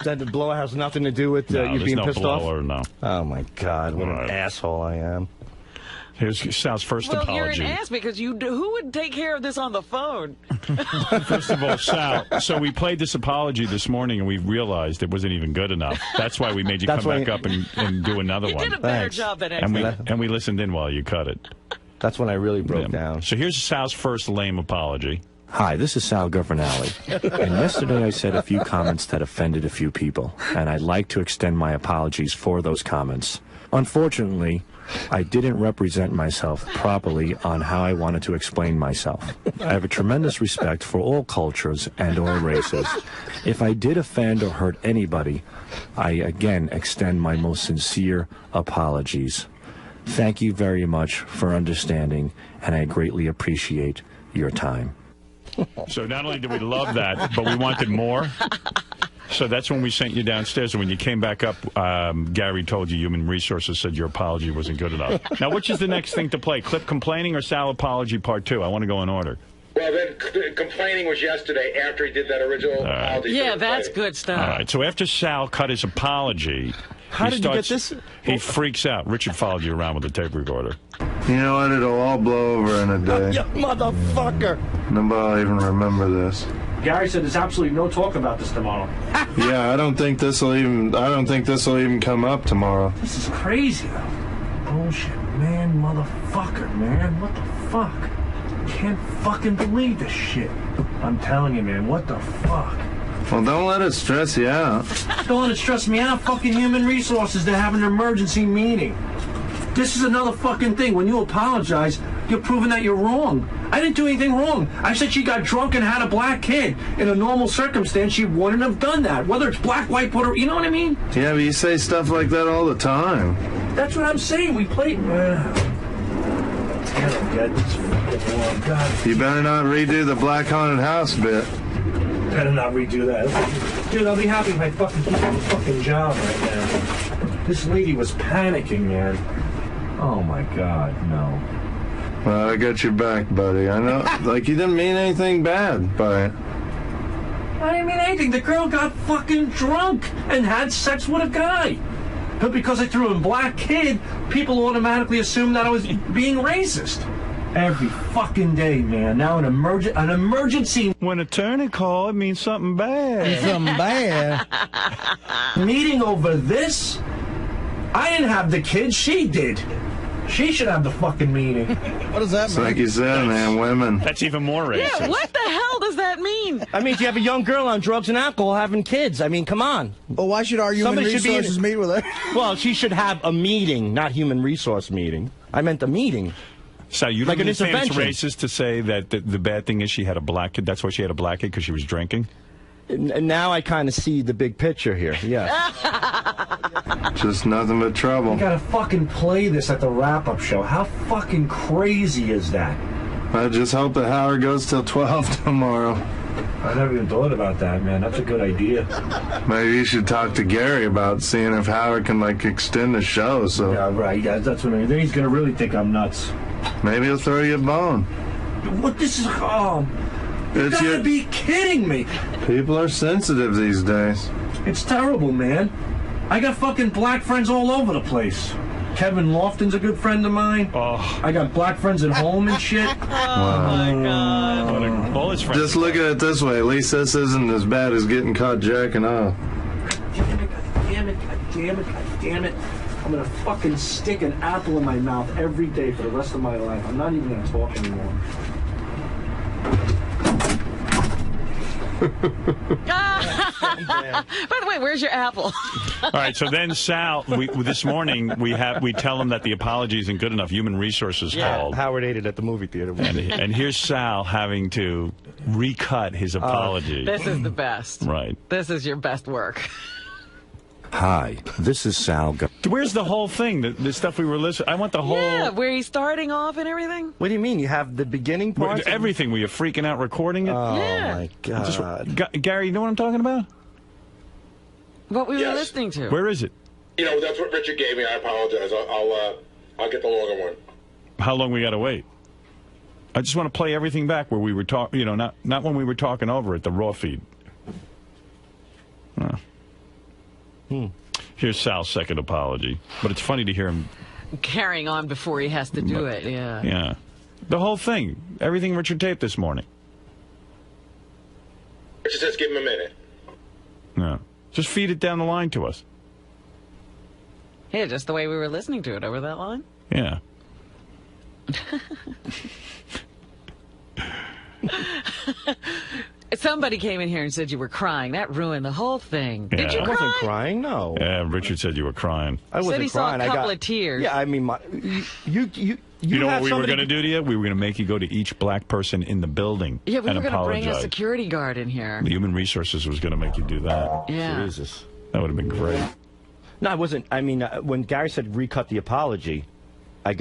That the blower has nothing to do with you being pissed off? No. Oh, my God. What an asshole I am. Here's Sal's first apology. Well, you're an ass because who would take care of this on the phone? First of all, Sal, so we played this apology this morning and we realized it wasn't even good enough. That's why we made you come back up and do another one. You did a better job than and we listened in while you cut it. That's when I really broke down. So here's Sal's first lame apology. Hi, this is Sal Governale, and yesterday I said a few comments that offended a few people, and I'd like to extend my apologies for those comments. Unfortunately, I didn't represent myself properly on how I wanted to explain myself. I have a tremendous respect for all cultures and all races. If I did offend or hurt anybody, I again extend my most sincere apologies. Thank you very much for understanding, and I greatly appreciate your time. So not only did we love that, but we wanted more. So that's when we sent you downstairs, and when you came back up, Gary told you Human Resources said your apology wasn't good enough. Now, which is the next thing to play? Clip complaining or Sal apology part 2? I want to go in order. Well, then complaining was yesterday after he did that original apology. Yeah, that's good stuff. All right, so after Sal cut his apology, How did you get this? He freaks out. Richard followed you around with a tape recorder. You know what? It'll all blow over in a day. You motherfucker. Nobody will even remember this. Gary said there's absolutely no talk about this tomorrow. Yeah, I don't think this will even come up tomorrow. This is crazy, though. Bullshit, man, motherfucker, man. What the fuck? Can't fucking believe this shit. I'm telling you, man, what the fuck? Well, don't let it stress you out. Don't let it stress me out. Fucking Human Resources, they're having an emergency meeting. This is another fucking thing. When you apologize, you're proving that you're wrong. I didn't do anything wrong. I said she got drunk and had a black kid. In a normal circumstance, she wouldn't have done that. Whether it's black, white, Puerto Rican, you know what I mean? Yeah, but you say stuff like that all the time. That's what I'm saying. We played... You better not redo the Black Haunted House bit. Better not redo that. Dude, I'll be happy if I fucking keep my fucking job right now. This lady was panicking, man. Oh, my God, no. Well, I got your back, buddy. I know, like, you didn't mean anything bad by it. I didn't mean anything. The girl got fucking drunk and had sex with a guy. But because I threw in black kid, people automatically assume that I was being racist. Every fucking day, man. Now an emergency. When attorney call, it means something bad. Something bad. Meeting over this? I didn't have the kid. She did. She should have the fucking meeting. What does that mean? Like you said, man, women. That's even more racist. Yeah, what the hell does that mean? I mean, you have a young girl on drugs and alcohol having kids. I mean, come on. Well, why should our Human Resources meet with her? Well, she should have a meeting, not Human Resource meeting. I meant a meeting. So you like don't an think it's intervention. racist to say that the bad thing is she had a black kid? That's why she had a black kid, because she was drinking? And now I kind of see the big picture here, yes. Just nothing but trouble. You gotta fucking play this at the wrap-up show. How fucking crazy is that? I just hope that Howard goes till 12 tomorrow. I never even thought about that, man. That's a good idea. Maybe you should talk to Gary about seeing if Howard can, like, extend the show, so... Yeah, right. Yeah, that's what I mean. Then he's gonna really think I'm nuts. Maybe he'll throw you a bone. What this is... Oh... You gotta be kidding me! People are sensitive these days. It's terrible, man. I got fucking black friends all over the place. Kevin Lofton's a good friend of mine. Oh. I got black friends at home and shit. Oh, my God. All his friends. Just look at it this way. At least this isn't as bad as getting caught jacking off. Damn it. I'm going to fucking stick an apple in my mouth every day for the rest of my life. I'm not even going to talk anymore. By the way, where's your apple? All right, so then Sal, this morning we tell him that the apology isn't good enough. Human Resources called. Howard ate it at the movie theater. And here's Sal having to recut his apology. This is the best. Right. This is your best work. Hi, this is Sal. Where's the whole thing? The stuff we were listening. I want the whole. Yeah, where he's starting off and everything. What do you mean? You have the beginning part? Everything. Were you freaking out recording it? Oh, yeah. my God. Gary, you know what I'm talking about? What we were listening to. Where is it? You know, that's what Richard gave me. I apologize. I'll get the longer one. How long we got to wait? I just want to play everything back where we were talking. You know, not when we were talking over it, the raw feed. Here's Sal's second apology, but it's funny to hear him carrying on before he has to do it. Yeah. Yeah, the whole thing, everything Richard taped this morning. Richard says, "Give him a minute." No, just feed it down the line to us. Yeah, just the way we were listening to it over that line. Yeah. Somebody came in here and said you were crying. That ruined the whole thing. Yeah. Did you I cry? wasn't crying, no. Yeah, Richard said you were crying. I wasn't said he crying. saw a couple of tears. Yeah, I mean, You know what we were going to do to you? We were going to make you go to each black person in the building Yeah, we and were going to bring a apologize. security guard in here. The Human Resources was going to make you do that. Yeah. Jesus. That would have been great. No, I wasn't. I mean, when Gary said recut the apology, I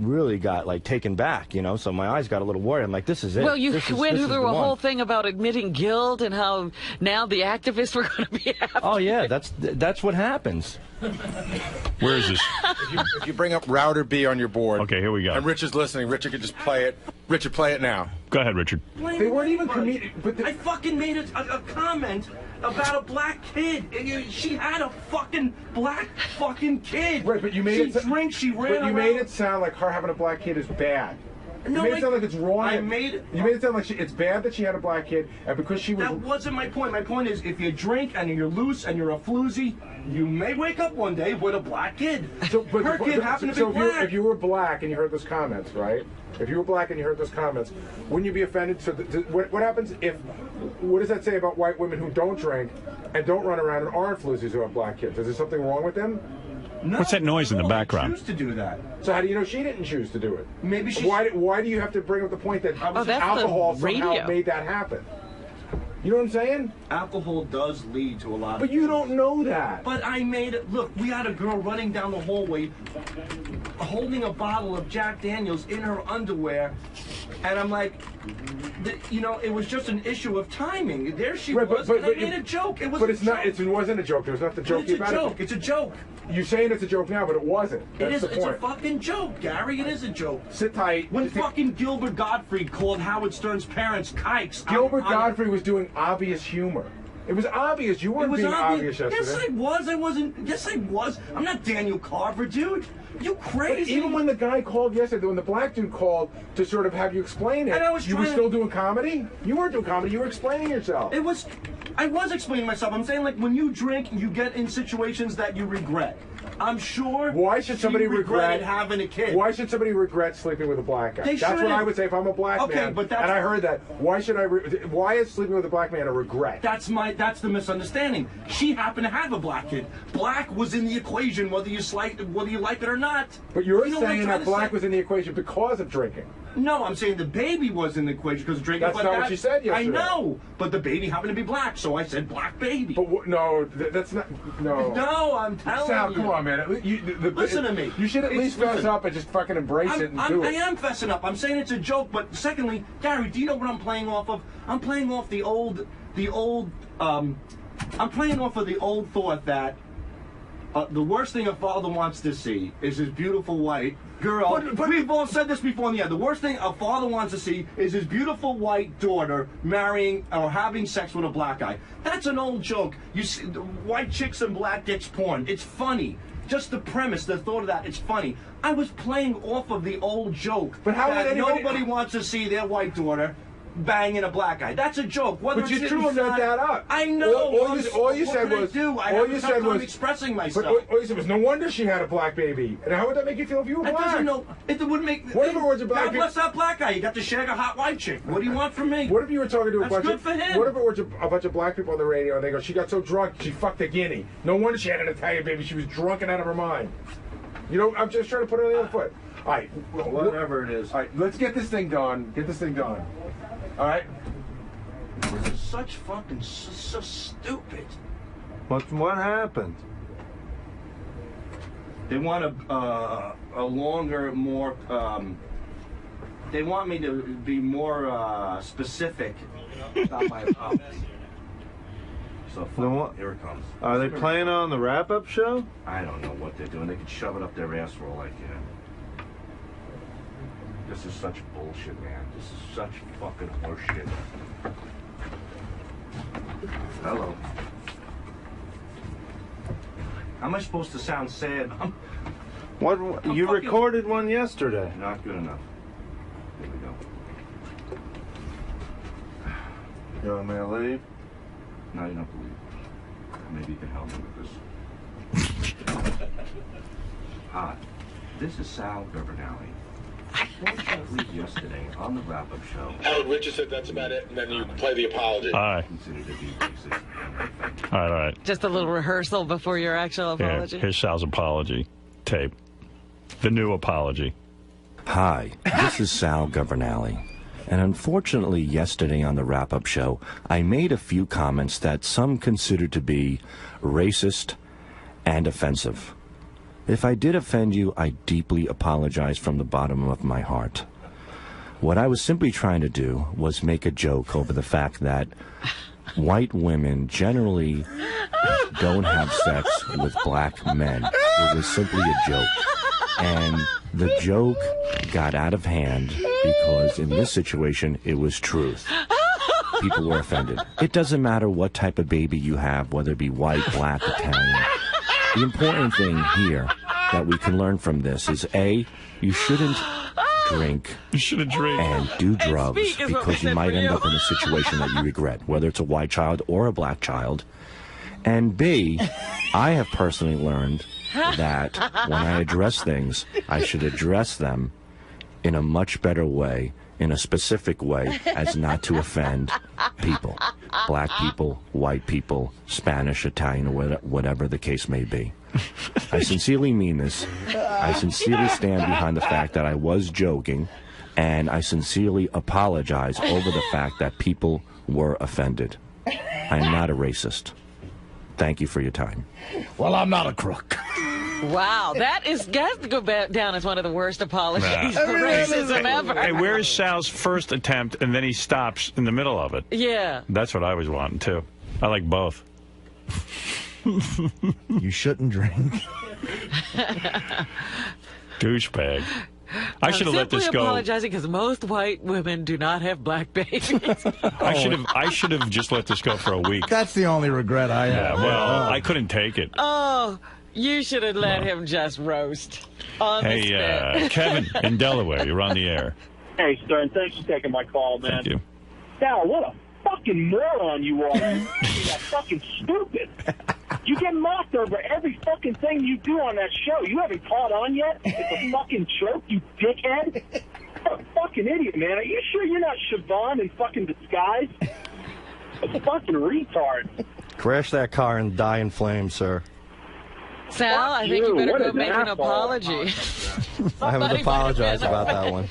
really got taken back, you know, so my eyes got a little worried. I'm like, this is it. Well, you went through a whole one. thing about admitting guilt and how now the activists were going to be happy. Oh, yeah, that's what happens. Where is this? If you bring up router B on your board. Okay, here we go. And Richard's listening. Richard could just play it. Richard, play it now. Go ahead, Richard. They weren't even comedic. But I fucking made a comment about a black kid. She had a fucking black fucking kid. Right, but you made she drinks. She ran But you around. made it sound like her having a black kid is bad. No, you made it sound like it's wrong. I made it. You made it sound like it's bad that she had a black kid, and because she was. That wasn't my point. My point is, if you drink and you're loose and you're a floozy, you may wake up one day with a black kid. Her kid happened to be black. If you were black and you heard those comments, right? If you were black and you heard those comments, wouldn't you be offended? So what happens if? What does that say about white women who don't drink and don't run around and aren't floozies who have black kids? Is there something wrong with them? No, What's that noise in the background? Choose to do that. So how do you know she didn't choose to do it? Maybe she. Why do you have to bring up the point that alcohol somehow made that happen? You know what I'm saying? Alcohol does lead to a lot of. But you don't know that. But I made it. Look, we had a girl running down the hallway, holding a bottle of Jack Daniels in her underwear, and I'm like, you know, it was just an issue of timing. There she was, and I made a joke. It was. But it's not. It wasn't a joke. There was nothing jokey about it. It's a joke. It's a joke. You're saying it's a joke now, but it wasn't. That's the point. It's a fucking joke, Gary. It is a joke. Sit tight. When fucking Gilbert Gottfried called Howard Stern's parents kikes. Gilbert Gottfried was doing obvious humor. It was obvious. You weren't being obvious yesterday. Yes, I was. I wasn't. Yes, I was. I'm not Daniel Carver, dude. You crazy? But even when the guy called yesterday, when the black dude called to sort of have you explain it, you were still doing comedy? You weren't doing comedy. You were explaining yourself. I was explaining myself. I'm saying, like, when you drink, you get in situations that you regret. I'm sure. Why should somebody regret having a kid? Why should somebody regret sleeping with a black guy? That's what I would say if I'm a black man. But that's, and I heard that. Why should why is sleeping with a black man a regret? That's the misunderstanding. She happened to have a black kid. Black was in the equation, whether you like it or not. But you're saying that black was in the equation because of drinking. No, I'm saying the baby was in the equation because of drinking. That's not what you said yesterday. I know, but the baby happened to be black, so I said black baby. But no, that's not. No. No, I'm telling Sal, you. come on, man. Listen to me. You should at least fess up and just fucking embrace it and do it. I am fessing up. I'm saying it's a joke, but secondly, Gary, do you know what I'm playing off of? I'm playing off the old. I'm playing off of the old thought that The worst thing a father wants to see is his beautiful white girl. But we've all said this before in the end. The worst thing a father wants to see is his beautiful white daughter marrying or having sex with a black guy. That's an old joke. You see, white chicks and black dicks porn. It's funny. Just the premise, the thought of that, it's funny. I was playing off of the old joke. But how would anybody... Nobody wants to see their white daughter banging a black guy. That's a joke. Whether but you true set that up. I know. All you said was. All you said was expressing myself. But all you said was no wonder she had a black baby. And how would that make you feel if you were black? It wouldn't make. What if it was a black? God bless that black guy. You got to shag a hot white chick. What do you want from me? What if you were talking to a bunch of? For him. What if it was a bunch of black people on the radio and they go, she got so drunk she fucked a guinea. No wonder she had an Italian baby. She was drunk and out of her mind. You know, I'm just trying to put it on the other foot. All right. Whatever it is. All right. Let's get this thing done. Get this thing done. All right. This is such fucking so stupid. What happened? They want a longer, more. They want me to be more specific about my apology. So here it comes. Are they playing on the wrap-up show? I don't know what they're doing. They can shove it up their ass for all I care. This is such bullshit, man. This is such fucking horseshit. Hello. How am I supposed to sound sad? You recorded one yesterday. Not good enough. Here we go. You want me to leave? No, you don't believe. Maybe you can help me with this. Hi, this is Sal Governale. Unfortunately, yesterday on the wrap-up show... Howard Richard said that's about it, and then you play the apology. All right. All right. Just a little rehearsal before your actual apology. Yeah, here's Sal's apology tape. The new apology. Hi, this is Sal Governale. And unfortunately, yesterday on the wrap-up show, I made a few comments that some considered to be racist and offensive. If I did offend you, I deeply apologize from the bottom of my heart. What I was simply trying to do was make a joke over the fact that white women generally don't have sex with black men. It was simply a joke. And the joke got out of hand because in this situation, it was truth. People were offended. It doesn't matter what type of baby you have, whether it be white, black, Italian. The important thing here that we can learn from this is, A, you shouldn't drink and do drugs because you might end up in a situation that you regret, whether it's a white child or a black child. And B, I have personally learned that when I address things, I should address them in a much better way, in a specific way, as not to offend people. Black people, white people, Spanish, Italian, or whatever the case may be. I sincerely mean this. I sincerely stand behind the fact that I was joking, and I sincerely apologize over the fact that people were offended. I'm not a racist. Thank you for your time. Well, I'm not a crook. Wow, that has to go down as one of the worst apologies for racism ever. Hey, where's Sal's first attempt, and then he stops in the middle of it? Yeah. That's what I was wanting, too. I like both. You shouldn't drink. Douchebag. I should have let this go. I'm apologizing because most white women do not have black babies. I should have just let this go for a week. That's the only regret I have. Yeah, well, I couldn't take it. Oh, you should have let him just roast on the spit. Hey, Kevin in Delaware, you're on the air. Hey, Stern, thanks for taking my call, man. Thank you. Sal, what a fucking moron you are. That's fucking stupid. You get mocked over every fucking thing you do on that show. You haven't caught on yet? It's a fucking joke, you dickhead. You're a fucking idiot, man. Are you sure you're not Siobhan in fucking disguise? A fucking retard. Crash that car and die in flames, sir. Sal, I think you better go make an apology. I haven't apologized about that one.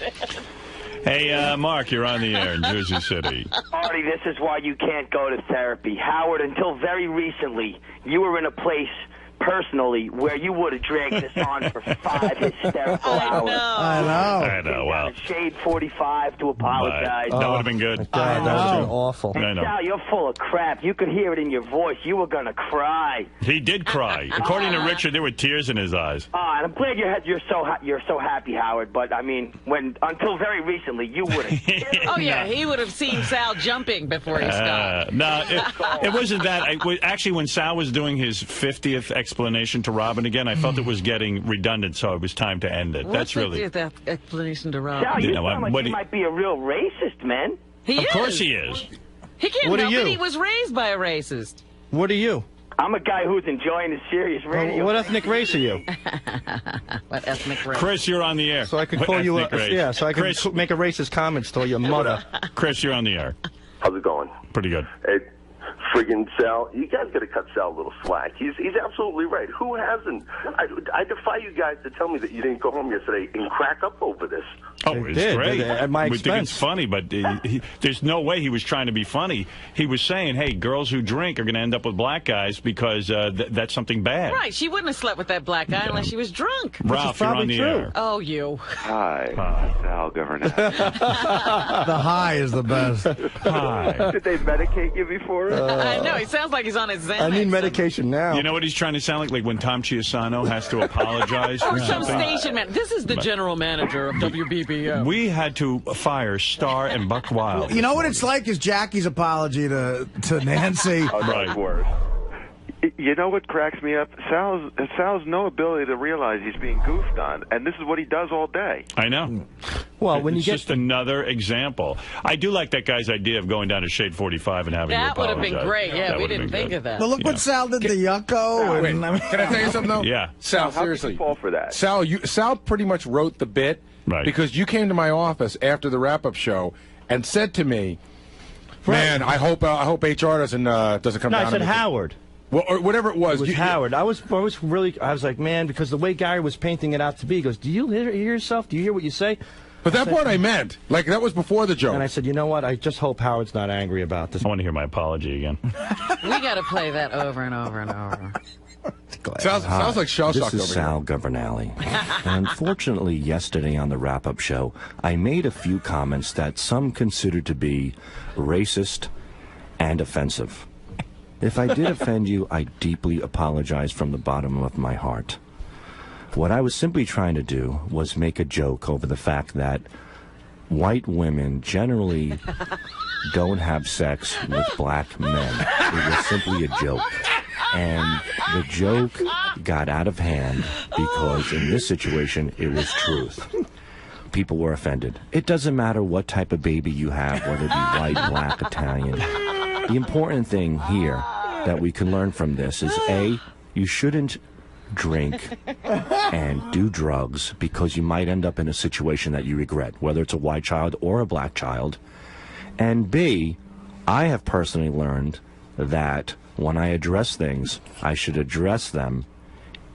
Hey, Mark, you're on the air in Jersey City. Artie, this is why you can't go to therapy. Howard, until very recently, you were in a place personally where you would have dragged this on for 5 hysterical hours. I know. Wow. Shade 45 to apologize. That would have been good. That would have been awful. Hey, Sal, you're full of crap. You could hear it in your voice. You were going to cry. He did cry. According to Richard, there were tears in his eyes. And I'm glad you're so happy, Howard. But I mean, until very recently, you would have. Oh yeah, he would have seen Sal jumping before he stopped. No, it wasn't that. Actually, when Sal was doing his 50th explanation to Robin again, I felt it was getting redundant, so it was time to end it. That's really that explanation to Robin. Sal, you sound like you might be a real racist, man. Of course he is. He can't What are help you? it. He was raised by a racist. What are you? I'm a guy who's enjoying the serious radio. What ethnic race are you? What ethnic race? Chris, you're on the air. So I could call you so I could make a racist comments to your mother. Chris, you're on the air. How's it going? Pretty good. Hey, friggin' Sal, you guys got to cut Sal a little slack. He's absolutely right. Who hasn't? I defy you guys to tell me that you didn't go home yesterday and crack up over this. Oh, it's great. At my We think expense. it's funny, but there's no way he was trying to be funny. He was saying, hey, girls who drink are going to end up with black guys because that's something bad. Right, she wouldn't have slept with that black guy unless she was drunk. Ralph, you're on the air. Oh, you. Hi, Sal Governale. The high is the best. Hi. Did they medicate you before? I know, he sounds like he's on his Xanax. I need medication now. You know what he's trying to sound like when Tom Chiusano has to apologize for Or some something? station man. This is the general manager of WBBM. We had to fire Star and Buck Wild. You know what it's like is Jackie's apology to Nancy. Right. Worse. You know what cracks me up? Sal's no ability to realize he's being goofed on, and this is what he does all day. I know. Well, when it's you get just another example. I do like that guy's idea of going down to Shade 45 and having you That would have apologize. been great. Yeah, That we would have didn't been think good. of that. But look what Sal did to Yucko. Wait, And, can I tell you something, though? Yeah. Sal, How seriously. could you fall for that? Sal pretty much wrote the bit because you came to my office after the wrap-up show and said to me, "Man, I hope HR doesn't come No, down." I said on me." Howard. Well, or whatever it was. It was Howard. I was like, man, because the way Gary was painting it out to be, he goes, do you hear yourself? Do you hear what you say? But that part I meant. Like, that was before the joke. And I said, you know what? I just hope Howard's not angry about this. I want to hear my apology again. We got to play that over and over and over. Sounds like shell shock This over is Sal Governale. And unfortunately, yesterday on the wrap-up show, I made a few comments that some considered to be racist and offensive. If I did offend you, I deeply apologize from the bottom of my heart. What I was simply trying to do was make a joke over the fact that white women generally don't have sex with black men. It was simply a joke. And the joke got out of hand because in this situation, it was truth. People were offended. It doesn't matter what type of baby you have, whether it be white, black, Italian. The important thing here that we can learn from this is, A, you shouldn't drink and do drugs because you might end up in a situation that you regret, whether it's a white child or a black child. And B, I have personally learned that when I address things, I should address them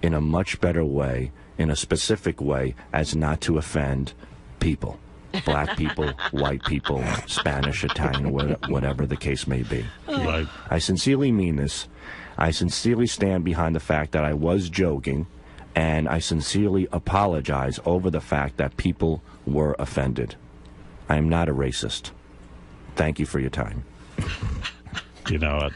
in a much better way, in a specific way, as not to offend people. Black people, white people, Spanish, Italian, whatever the case may be. Right. I sincerely mean this. I sincerely stand behind the fact that I was joking, and I sincerely apologize over the fact that people were offended. I am not a racist. Thank you for your time. You know,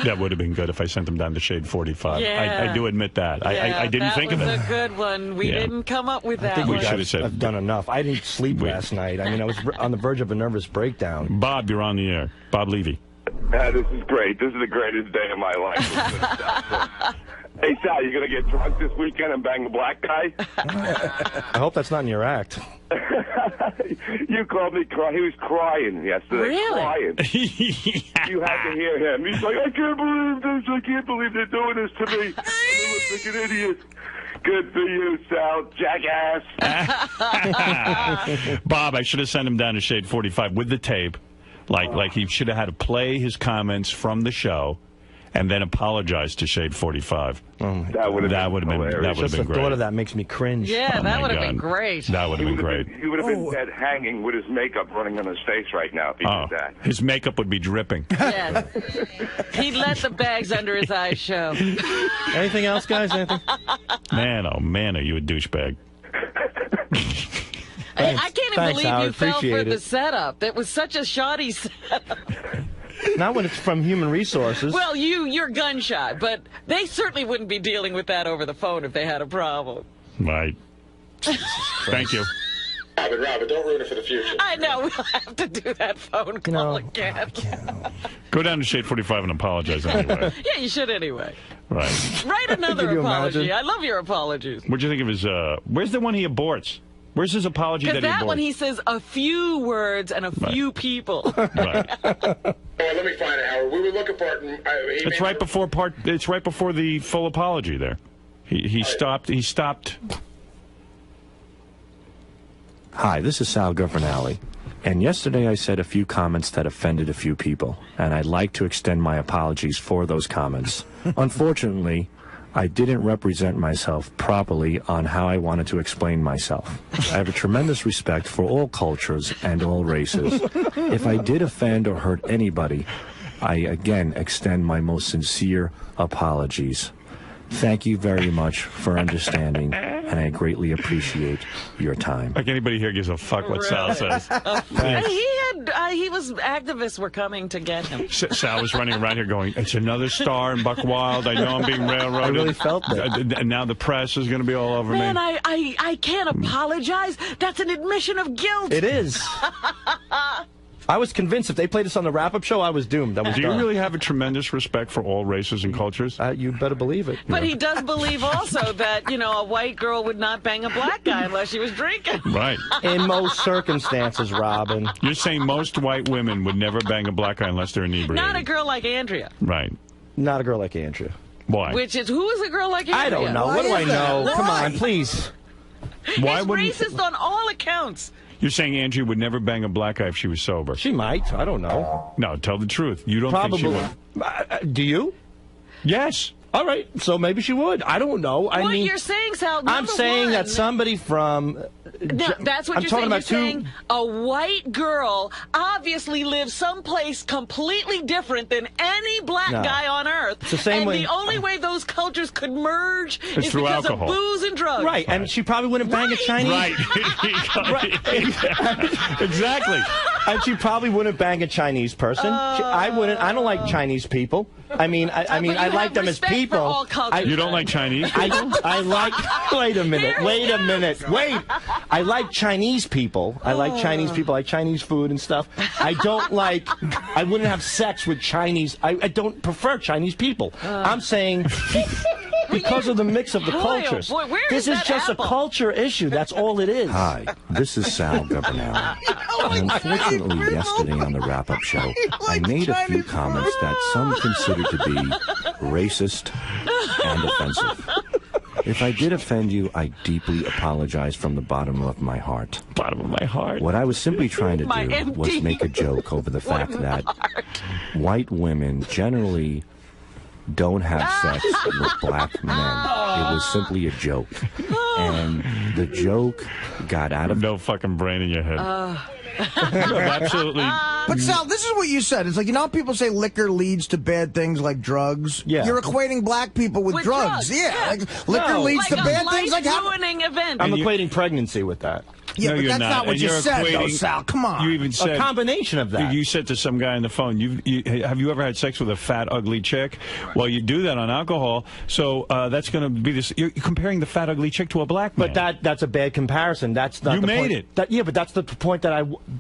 that would have been good if I sent him down to Shade 45. Yeah. I do admit that. I didn't think of it. That was a good one. We didn't come up with that I think one. we should have said. I've done enough. I didn't sleep last night. I mean, I was on the verge of a nervous breakdown. Bob, you're on the air. Bob Levy. This is great. This is the greatest day of my life. Hey, Sal, you going to get drunk this weekend and bang a black guy? I hope that's not in your act. You called me cry. He was crying yesterday. Really? Crying. You had to hear him. He's like, I can't believe this. I can't believe they're doing this to me. I'm a freaking idiot. Good for you, Sal, jackass. Bob, I should have sent him down to Shade 45 with the tape. Like he should have had to play his comments from the show and then apologize to Shade 45. That would have been hilarious. Just the great. thought of that makes me cringe. Yeah, Oh, that my would have God. been great. That would have been great. He would have been dead hanging with his makeup running on his face right now if he did that. His makeup would be dripping. Yes. He'd let the bags under his eyes show. Anything else, guys? Anything? Man, oh man, are you a douchebag? I can't even believe Howard. you fell for Appreciate the it. setup. That was such a shoddy setup. Not when it's from Human Resources. Well, you're gunshot, but they certainly wouldn't be dealing with that over the phone if they had a problem. Right. Thank you. Robin, don't ruin it for the future. I know. We'll have to do that phone call again. Go down to Shade 45 and apologize anyway. Yeah, you should anyway. Right. Write another Could you apology. imagine? I love your apologies. What'd you think of his, where's the one he aborts? Where's his apology Because that he that aborts? one he says a few words and a few people. Oh, let me find it, Howard. We were looking for it. And, It's right before It's right before the full apology. There, he stopped. He stopped. Hi, this is Sal Governale. And yesterday I said a few comments that offended a few people, and I'd like to extend my apologies for those comments. Unfortunately, I didn't represent myself properly on how I wanted to explain myself. I have a tremendous respect for all cultures and all races. If I did offend or hurt anybody, I again extend my most sincere apologies. Thank you very much for understanding, and I greatly appreciate your time. Like anybody here gives a fuck what Sal says. Activists were coming to get him. Sal was running around here going, "It's another star in Buckwild. I know I'm being railroaded." I really felt that. And now the press is going to be all over Man, me. I can't apologize. That's an admission of guilt. It is. I was convinced if they played this on the wrap-up show, I was doomed. I was Do you done. really have a tremendous respect for all races and cultures? You better believe it. But he does believe also that, a white girl would not bang a black guy unless she was drinking. Right. In most circumstances, Robin. You're saying most white women would never bang a black guy unless they're inebriated. Not a girl like Andrea. Right. Not a girl like Andrea. Why? Who is a girl like Andrea? I don't know. What do I know? Come on, please. Why He's wouldn't- racist on all accounts. You're saying Angie would never bang a black guy if she was sober? She might. I don't know. No, tell the truth. You don't Probably. think she would? Do you? Yes. All right. So maybe she would. I don't know. I What mean, you're saying, Sal, I'm saying that somebody from... No, that's what I'm you're talking saying. about You're saying a white girl obviously lives someplace completely different than any black No. guy on earth. It's the same and way- the only way those cultures could merge It's is through because alcohol. of booze and drugs. Right, and she probably wouldn't bang a Chinese... Right. Exactly. And she probably wouldn't bang a Chinese person. I wouldn't. I don't like Chinese people. I mean, I like them as people. all cultures, You don't like Chinese people? I like. Wait a minute. Wait. I like Chinese people. I like Chinese people. I like Chinese food and stuff. I don't like. I wouldn't have sex with Chinese. I don't prefer Chinese people. I'm saying. Because of the mix of the cultures. boy, where This is is that just apple? a culture issue. That's all it is. Hi, this is Sal Governale. And unfortunately, yesterday on the wrap-up show, I made a few comments that some considered to be racist and offensive. If I did offend you, I deeply apologize from the bottom of my heart. Bottom of my heart. What I was simply trying to My do was empty make a joke over the fact that white women generally don't have sex with black men. It was simply a joke. And the joke got out of... No fucking brain in your head. Absolutely. But Sal, this is what you said. It's like, how people say liquor leads to bad things like drugs? Yeah. You're equating black people with drugs. Yeah. Like, liquor leads to bad things like ruining event. I'm equating pregnancy with that. Yeah, No, but you're that's not what And you you're said, though, equating- Sal. Come on. You even said A combination of that. You said to some guy on the phone, have you ever had sex with a fat, ugly chick? Well, you do that on alcohol, so that's going to be this. You're comparing the fat, ugly chick to a black man. But that's a bad comparison. That's not You the made point. it. But that's the point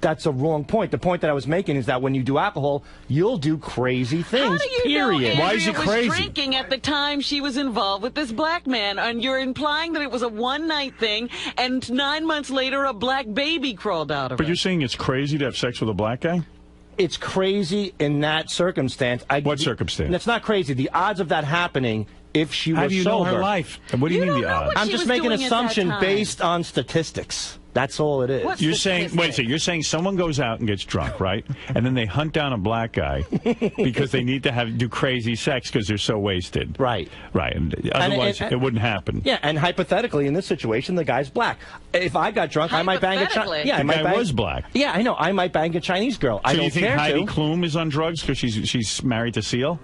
that's a wrong point. The point that I was making is that when you do alcohol, you'll do crazy things. How do you period. know Andrea was drinking at the time she was involved with this black man, and you're implying that it was a one-night thing, and 9 months later a black baby crawled out of But her? you're saying it's crazy to have sex with a black guy? It's crazy in that circumstance. What circumstance? That's not crazy. The odds of that happening if she How was do you sober. know her life? And what do you mean the odds? I'm just making an assumption based on statistics. That's all it is. You're saying, wait a second, you're saying someone goes out and gets drunk, right? And then they hunt down a black guy because they need to do crazy sex because they're so wasted. Right. Right. And otherwise, it wouldn't happen. Yeah, and hypothetically, in this situation, the guy's black. If I got drunk, I might bang a Chinese. Yeah, the guy was black. Yeah, I know. I might bang a Chinese girl. I So don't you think care Heidi to. Klum is on drugs because she's married to Seal?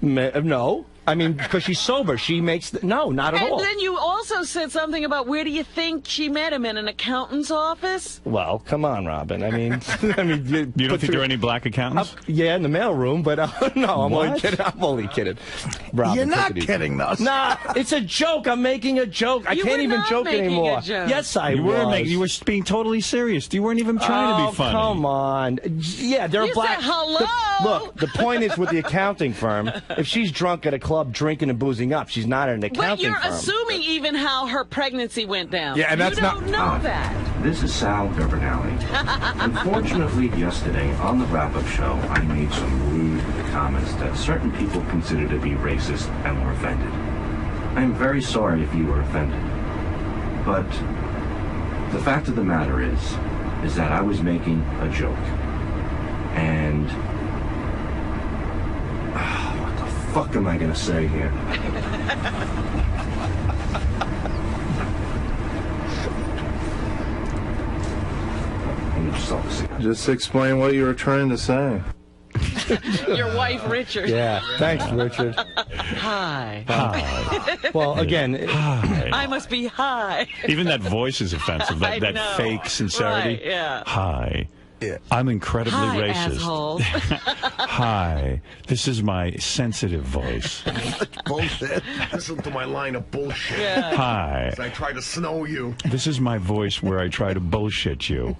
No. I mean, because she's sober. She makes... No, not at all. And then you also said something about where do you think she met him, in an accountant's office? Well, come on, Robin. I mean... You don't think there are any black accountants? Yeah, in the mailroom, but no, I'm only What? kidding. I'm only kidding. Robin, You're not take it easy. kidding us. Nah, it's a joke. I'm making a joke. I You can't were even not joke making anymore. a joke. Yes, I You was. were being totally serious. You weren't even trying to be funny. Come on. Yeah, they're You black. said hello. Look, the point is with the accounting firm, if she's drunk at a club drinking and boozing up, she's not at an But accounting you're firm. assuming even how her pregnancy went down. Yeah, and that's you don't know that. This is Sal Governale. Unfortunately, yesterday on the wrap-up show, I made some rude comments that certain people consider to be racist and were offended. I am very sorry if you were offended. But the fact of the matter is that I was making a joke. And what the fuck am I going to say here? Just explain what you were trying to say. Your wife, Richard. Yeah, thanks, Richard. Hi. Well, again... I must be high. Even that voice is offensive. I That know. fake sincerity. Right, yeah. Hi. I'm incredibly Hi, racist. assholes. Hi. This is my sensitive voice. Bullshit. Listen to my line of bullshit. Yeah. Hi. As I try to snow you. This is my voice where I try to bullshit you.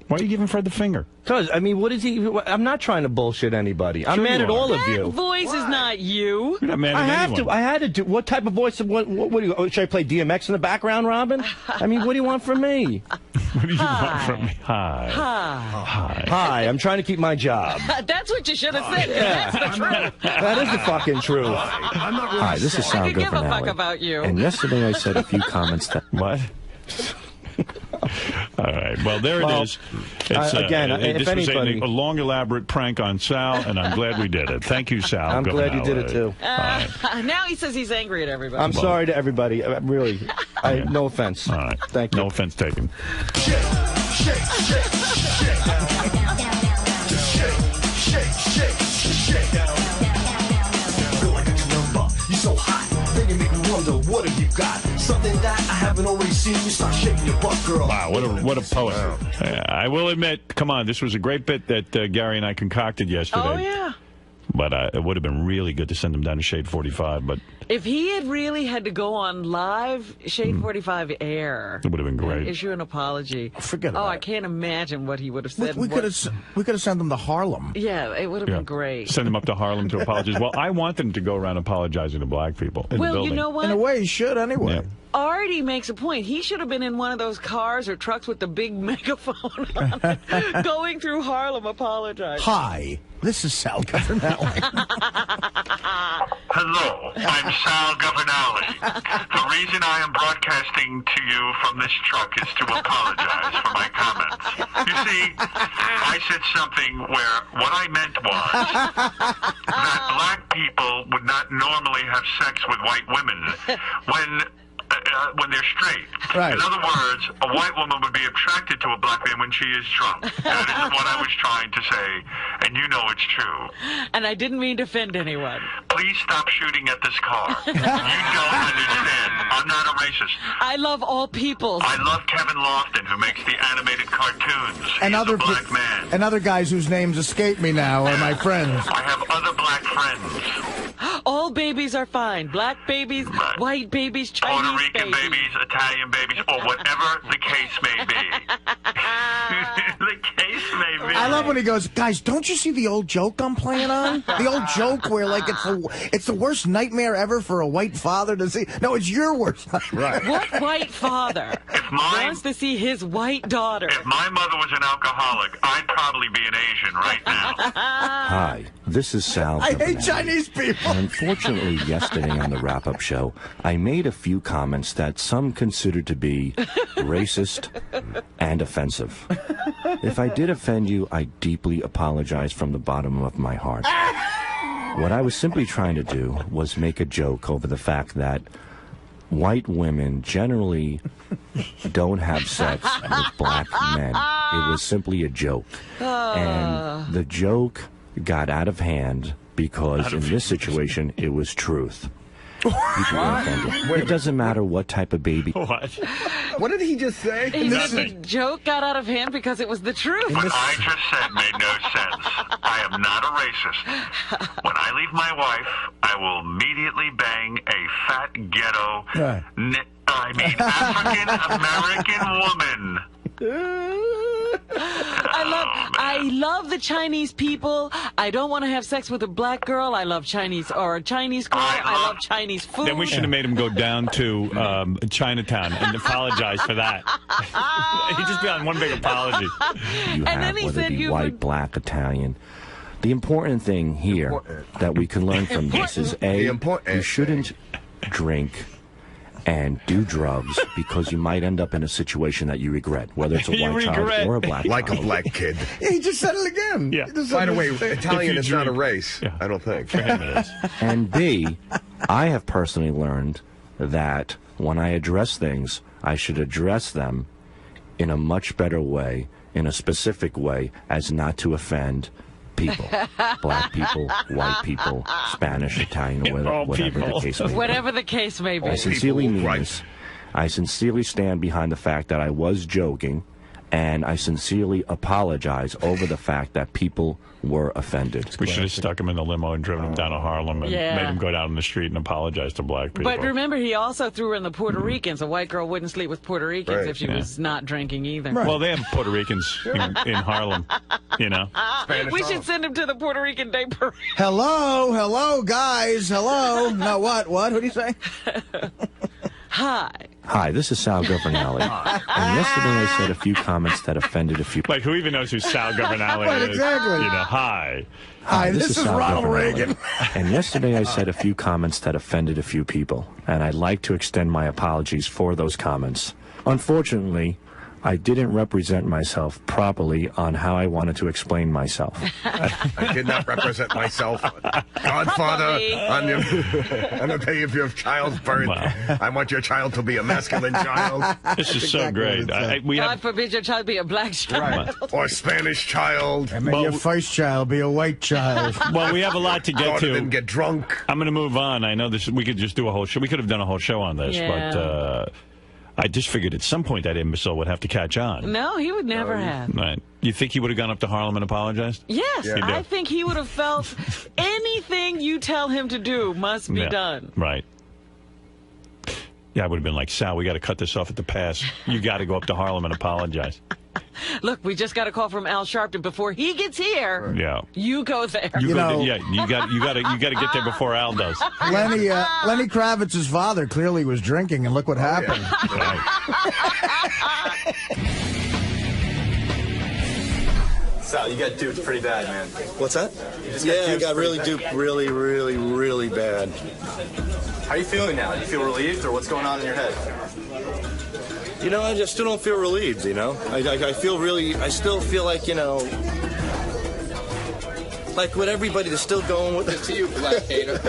Why are you giving Fred the finger? Because, I mean, what is he... I'm not trying to bullshit anybody. I'm Sure mad you at are. all of That you. voice is not you. You're not mad I at have anyone. to. I had to do... What type of voice... What do you... Should I play DMX in the background, Robin? I mean, what do you want from me? What do you want from me? Hi. Hi. Hi. Hi, I'm trying to keep my job. That's what you should have said. Yeah. That's the truth. That is the fucking truth. I'm not really Hi, this is Sal I could give a fuck Governale. about you. And yesterday I said a few comments that... What? All right. Well, there it is. It's, again, this if was anybody... a long, elaborate prank on Sal, and I'm glad we did it. Thank you, Sal. I'm glad you did it, too. Now he says he's angry at everybody. I'm sorry to everybody. Really. No offense. All right. Thank you. No offense taken. Shake, shake, shake, shake. Shake, shake, shake, shake. Feel like a number. You so hot. Then you make me wonder, what have you got? Something that I haven't already seen. You start shaking your butt, girl. Wow, what a poet. I will admit, come on, this was a great bit that Gary and I concocted yesterday. Oh, yeah. But it would have been really good to send him down to Shade 45, but If he had really had to go on live Shade 45 air, it would have been great. issue an apology. Forget Oh, about I it. can't imagine what he would have said. We could have sent them to Harlem. Yeah, it would have Yeah. been great. Send him up to Harlem to apologize. Well, I want them to go around apologizing to black people in the Well, building. you know what? In a way, he should anyway. Yeah. Artie makes a point. He should have been in one of those cars or trucks with the big megaphone on it, going through Harlem apologizing. Hi, this is Sal Governale. Hello, I'm Sal Governale. The reason I am broadcasting to you from this truck is to apologize for my comments. You see, I said something where what I meant was that black people would not normally have sex with white women when they're straight. Right. In other words, a white woman would be attracted to a black man when she is drunk. That is what I was trying to say, and you know it's true. And I didn't mean to offend anyone. Please stop shooting at this car. You don't understand. I'm not a racist. I love all peoples. I love Kevin Lofton, who makes the animated cartoons. And He's other a black man. and other guys whose names escape me now are my friends. I have other black friends. All babies are fine. Black babies, white babies, Chinese Puerto Rican babies, Italian babies, or whatever the case may be. The case may be. I love when he goes, guys, don't you see the old joke I'm playing on? The old joke where, like, it's the worst nightmare ever for a white father to see. No, it's your worst nightmare. Right. What white father wants to see his white daughter? If my mother was an alcoholic, I'd probably be an Asian right now. Hi, this is Sal I Governale. hate Chinese people. And unfortunately, yesterday on the wrap-up show, I made a few comments that some considered to be racist and offensive. If I did offend you, I deeply apologize from the bottom of my heart. What I was simply trying to do was make a joke over the fact that white women generally don't have sex with black men. It was simply a joke. And the joke got out of hand because in this situation, it was truth. People were offended. It doesn't matter what type of baby. What? What did he just say? The joke got out of hand because it was the truth. What I just said made no sense. I am not a racist. When I leave my wife, I will immediately bang a fat ghetto, African-American woman. I love the Chinese people. I don't want to have sex with a black girl. I love Chinese or a Chinese girl. I love Chinese food. Then we should have made him go down to Chinatown and apologize for that. He'd just be on one big apology. You have, whether it be white, black, Italian. The important thing here that we can learn from this is, A, you shouldn't drink and do drugs because you might end up in a situation that you regret, whether it's a white child or a black child. Like a black kid. Yeah, he just said it again. Yeah. By the way, Italian is not a race. I don't think. And B, I have personally learned that when I address things, I should address them in a much better way, in a specific way, as not to offend people. Black people, white people, Spanish, Italian, whatever the case may be. Whatever the case may be. I sincerely mean this. I sincerely stand behind the fact that I was joking, and I sincerely apologize over the fact that people were offended. We should have stuck him in the limo and driven him down to Harlem and made him go down in the street and apologize to black people. But remember, he also threw in the Puerto Ricans. A white girl wouldn't sleep with Puerto Ricans if she was not drinking either. Well, they have Puerto Ricans in Harlem, you know. We should send him to the Puerto Rican Day Parade. Hello, guys. Hello. No, what? Who do you say? Hi, this is Sal Governale. And yesterday I said a few comments that offended a few people. Like, who even knows who Sal Governale is? Exactly. You know, hi. Hi, this is Sal Ronald Governale. Reagan. And yesterday I said a few comments that offended a few people. And I'd like to extend my apologies for those comments. Unfortunately, I didn't represent myself properly on how I wanted to explain myself. I did not represent myself, Godfather, on the day of your child's birth. Wow. I want your child to be a masculine child. This is so great. God forbid your child be a black child. Right. Or Spanish child. And may your first child be a white child. Well, we have a lot to get to. Didn't get drunk. I'm going to move on. I know this. We could just do a whole show. We could have done a whole show on this, but I just figured at some point that imbecile would have to catch on. No, he would never have. Right. You think he would have gone up to Harlem and apologized? Yes, I think he would have felt anything you tell him to do must be done. Right. Yeah, I would have been like, Sal, we got to cut this off at the pass. You got to go up to Harlem and apologize. Look, we just got a call from Al Sharpton. Before he gets here, you go there. You got to get there before Al does. Lenny Kravitz's father clearly was drinking, and look what happened. Sal, you got duped pretty bad, man. What's that? I got really duped really bad. How are you feeling now? Do you feel relieved, or what's going on in your head? You know, I just still don't feel relieved, you know? I still feel like, you know, like with everybody that's still going with it. To you, black hater.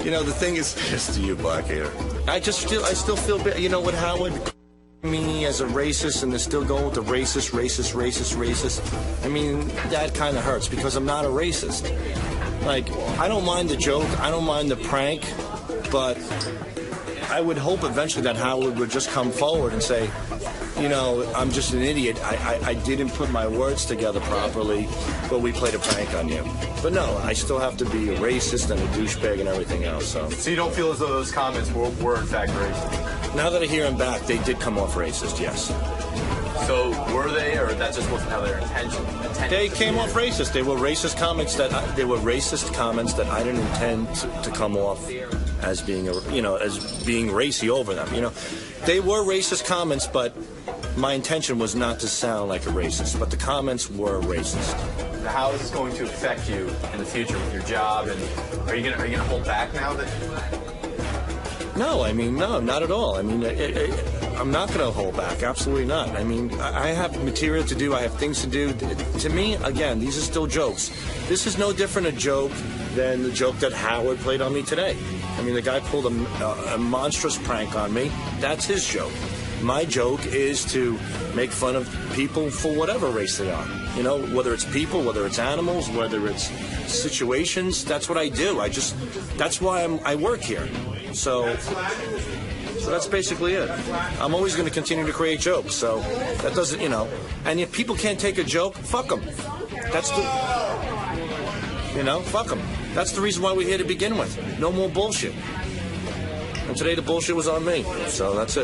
You know, the thing is, just to you, black hater. I still feel bad, you know, with Howard me as a racist, and they're still going with the racist. I mean, that kind of hurts because I'm not a racist. Like, I don't mind the joke, I don't mind the prank, but I would hope eventually that Howard would just come forward and say, you know, I'm just an idiot. I didn't put my words together properly, but we played a prank on you. But no, I still have to be a racist and a douchebag and everything else. So you don't feel as though those comments were in fact racist? Now that I hear them back, they did come off racist, yes. So were they, or that just wasn't how their intention? They came off racist. They were racist comments that I didn't intend to come off as being as being racy over them. They were racist comments, but my intention was not to sound like a racist. But the comments were racist. How is this going to affect you in the future with your job? And are you gonna hold back now that? No, no, not at all. I'm not going to hold back. Absolutely not. I have material to do. I have things to do. To me, again, these are still jokes. This is no different a joke than the joke that Howard played on me today. The guy pulled a monstrous prank on me. That's his joke. My joke is to make fun of people for whatever race they are. Whether it's people, whether it's animals, whether it's situations. That's what I do. That's why I work here. So that's basically it. I'm always going to continue to create jokes. So that doesn't, and if people can't take a joke, fuck them. That's fuck them. That's the reason why we're here to begin with. No more bullshit. And today the bullshit was on me. So that's it.